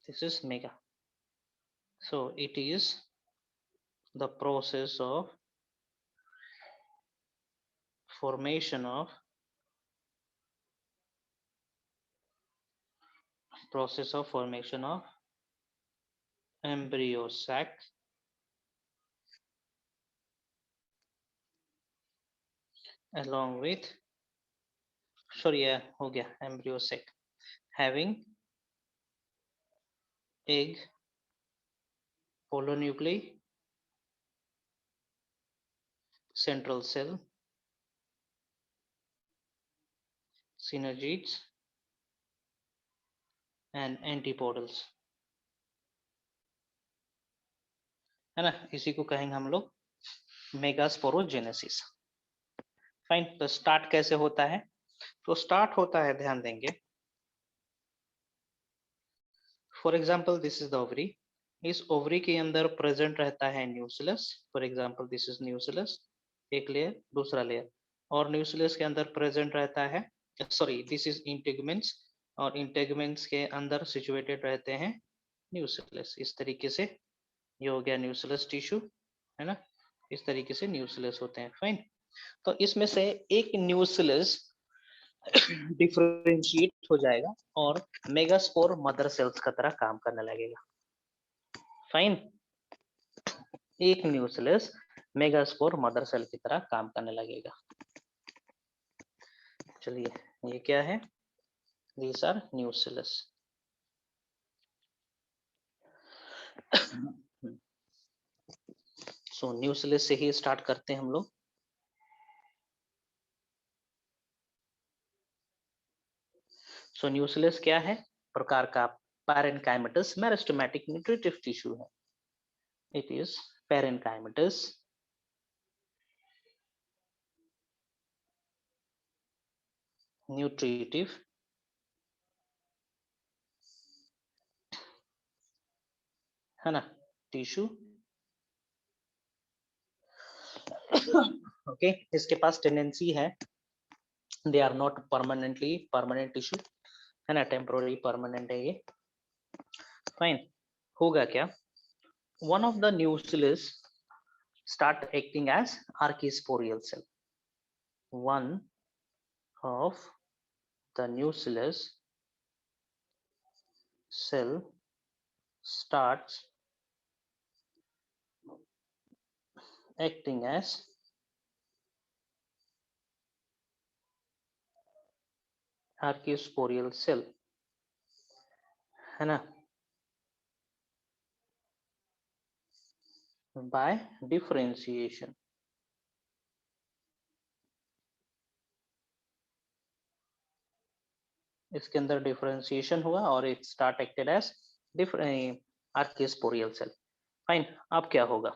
[SPEAKER 1] this is mega. So it is the process of formation of embryo sac along with हो गया embryo sac having egg, polynuclei, central cell, synergids and antipodals, है ना, इसी को कहेंगे हम लोग मेगास्पोरोजेनेसिस। फाइन, तो स्टार्ट कैसे होता है? तो स्टार्ट होता है, ध्यान देंगे, for example this is the ovary, इस ओवरी के अंदर प्रेजेंट रहता है nucleus, for example this is nucleus, एक लेयर दूसरा लेयर, और न्यूक्लियस के अंदर प्रेजेंट रहता है, सॉरी दिस इज इंटेगमेंट्स, और इंटेगमेंट्स के अंदर सिचुएटेड रहते हैं न्यूक्लियस। इस तरीके से ये हो गया न्यूक्लियस टिश्यू, है ना, इस तरीके से न्यूक्लियस होते हैं। फाइन, तो इसमें से एक न्यूक्लियस डिफरेंशिएट हो जाएगा और मेगास्पोर मदर सेल्स का तरह काम करने लगेगा। फाइन, एक न्यूक्लियस मेगास्पोर मदर सेल की तरह काम करने लगेगा। चलिए, ये क्या है? These are nucleus. So nucleus से ही स्टार्ट करते हैं हम लोग। सो न्यूक्लियस क्या है? प्रकार का पैरेन्काइमेटस मेरिस्टेमेटिक न्यूट्रिटिव टिश्यू है। इट इज पैरेन्काइमेटस न्यूट्रिटिव है ना टिश्यू। ओके, इसके पास टेंडेंसी है, they are not permanently permanent tissue, है ना, टेम्पोररी परमानेंट है ये। फाइन, होगा क्या? One of the nucleus start acting as archisporial cell. One of the nucleus cell starts acting as archisporial cell, है ना, by differentiation। इसके अंदर डिफरेंशिएशन हुआ और it start acted as archesporial cell. Fine, अब क्या होगा?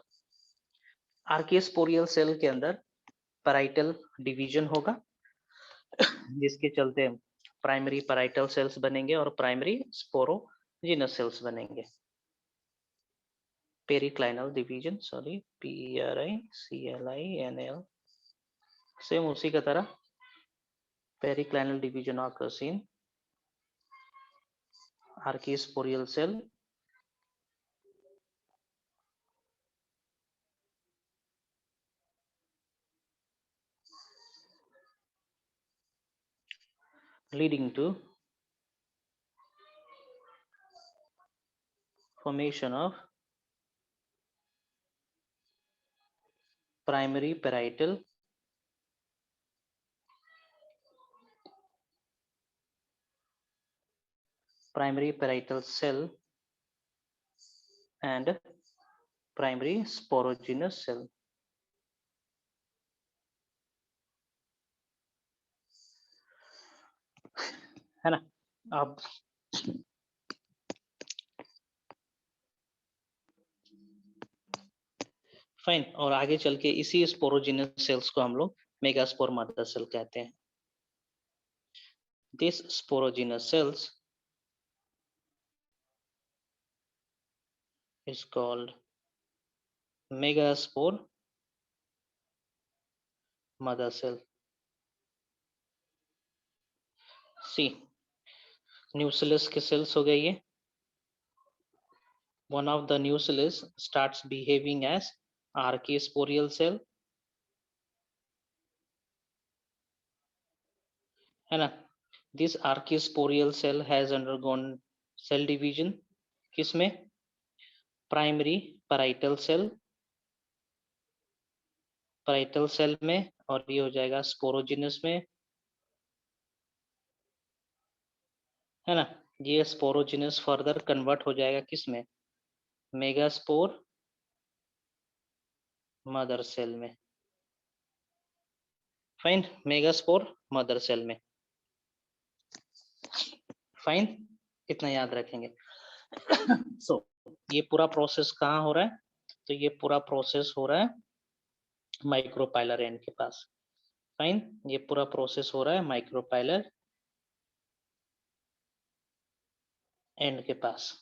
[SPEAKER 1] आर्किस्पोरियल सेल के अंदर पैराइटल डिवीजन होगा, जिसके चलते प्राइमरी पैराइटल सेल्स बनेंगे और प्राइमरी स्पोरोजिनस सेल्स बनेंगे। Periclinal division, sorry PERICLINL, same उसी का तरह periclinal division occurs in archisporial cell leading to formation of primary parietal cell and primary sporogenous cell। है ना, अब फाइन, और आगे चल के इसी स्पोरोजिनस सेल्स को हम लोग मेगास्पोर मदर सेल कहते हैं। This sporogenous cells is called megaspore mother cell. See, nucellus के cells हो गए ये. One of the nucellus starts behaving as archaeosporial cell, है ना. This archaeosporial cell has undergone cell division. किसमें? Primary parietal cell में, और ये हो जाएगा स्पोरोजिनस में, है ना. ये स्पोरोजिनस फर्दर कन्वर्ट हो जाएगा किसमें? मेगास्पोर मदर सेल में. फाइन, मेगास्पोर मदर सेल में. फाइन, इतना याद रखेंगे. सो ये पूरा प्रोसेस कहाँ हो रहा है? तो ये पूरा प्रोसेस हो रहा है माइक्रोपाइलर एंड के पास. फाइन, ये पूरा प्रोसेस हो रहा है माइक्रोपाइलर एंड के पास.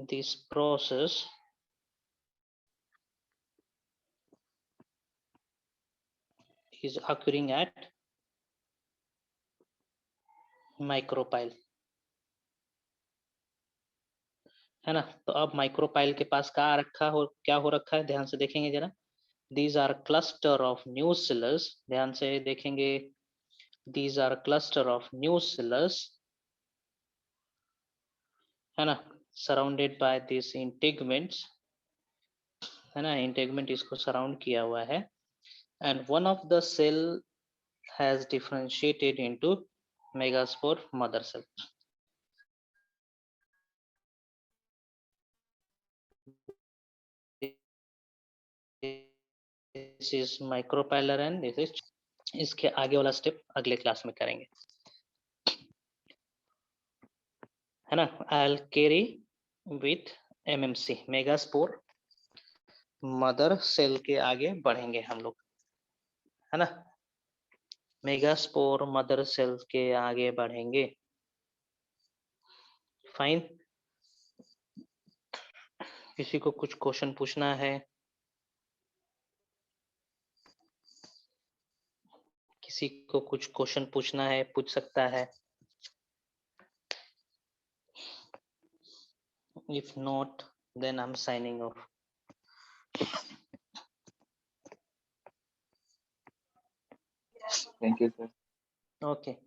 [SPEAKER 1] This process is occurring at micropyle, है ना. तो अब माइक्रोपाइल के पास क्या हो रखा है? ध्यान से देखेंगे जरा. These are cluster of nucellus. ध्यान से देखेंगे. These are cluster of nucellus, है ना, surrounded by these integuments, है ना. इंटेगमेंट इसको सराउंड किया हुआ है. And one of the cell has differentiated into megaspore mother cell. This is micropylar and this is. इसके आगे वाला स्टेप अगले क्लास में करेंगे, है ना. I'll carry with MMC megaspore mother cell के आगे बढ़ेंगे हम लोग, है ना. मेगास्पोर मदर सेल के आगे बढ़ेंगे. फाइन. किसी को कुछ क्वेश्चन पूछना है? किसी को कुछ क्वेश्चन पूछना है, पूछ सकता है. If not, then I'm signing off.
[SPEAKER 3] Thank you, sir.
[SPEAKER 1] Okay.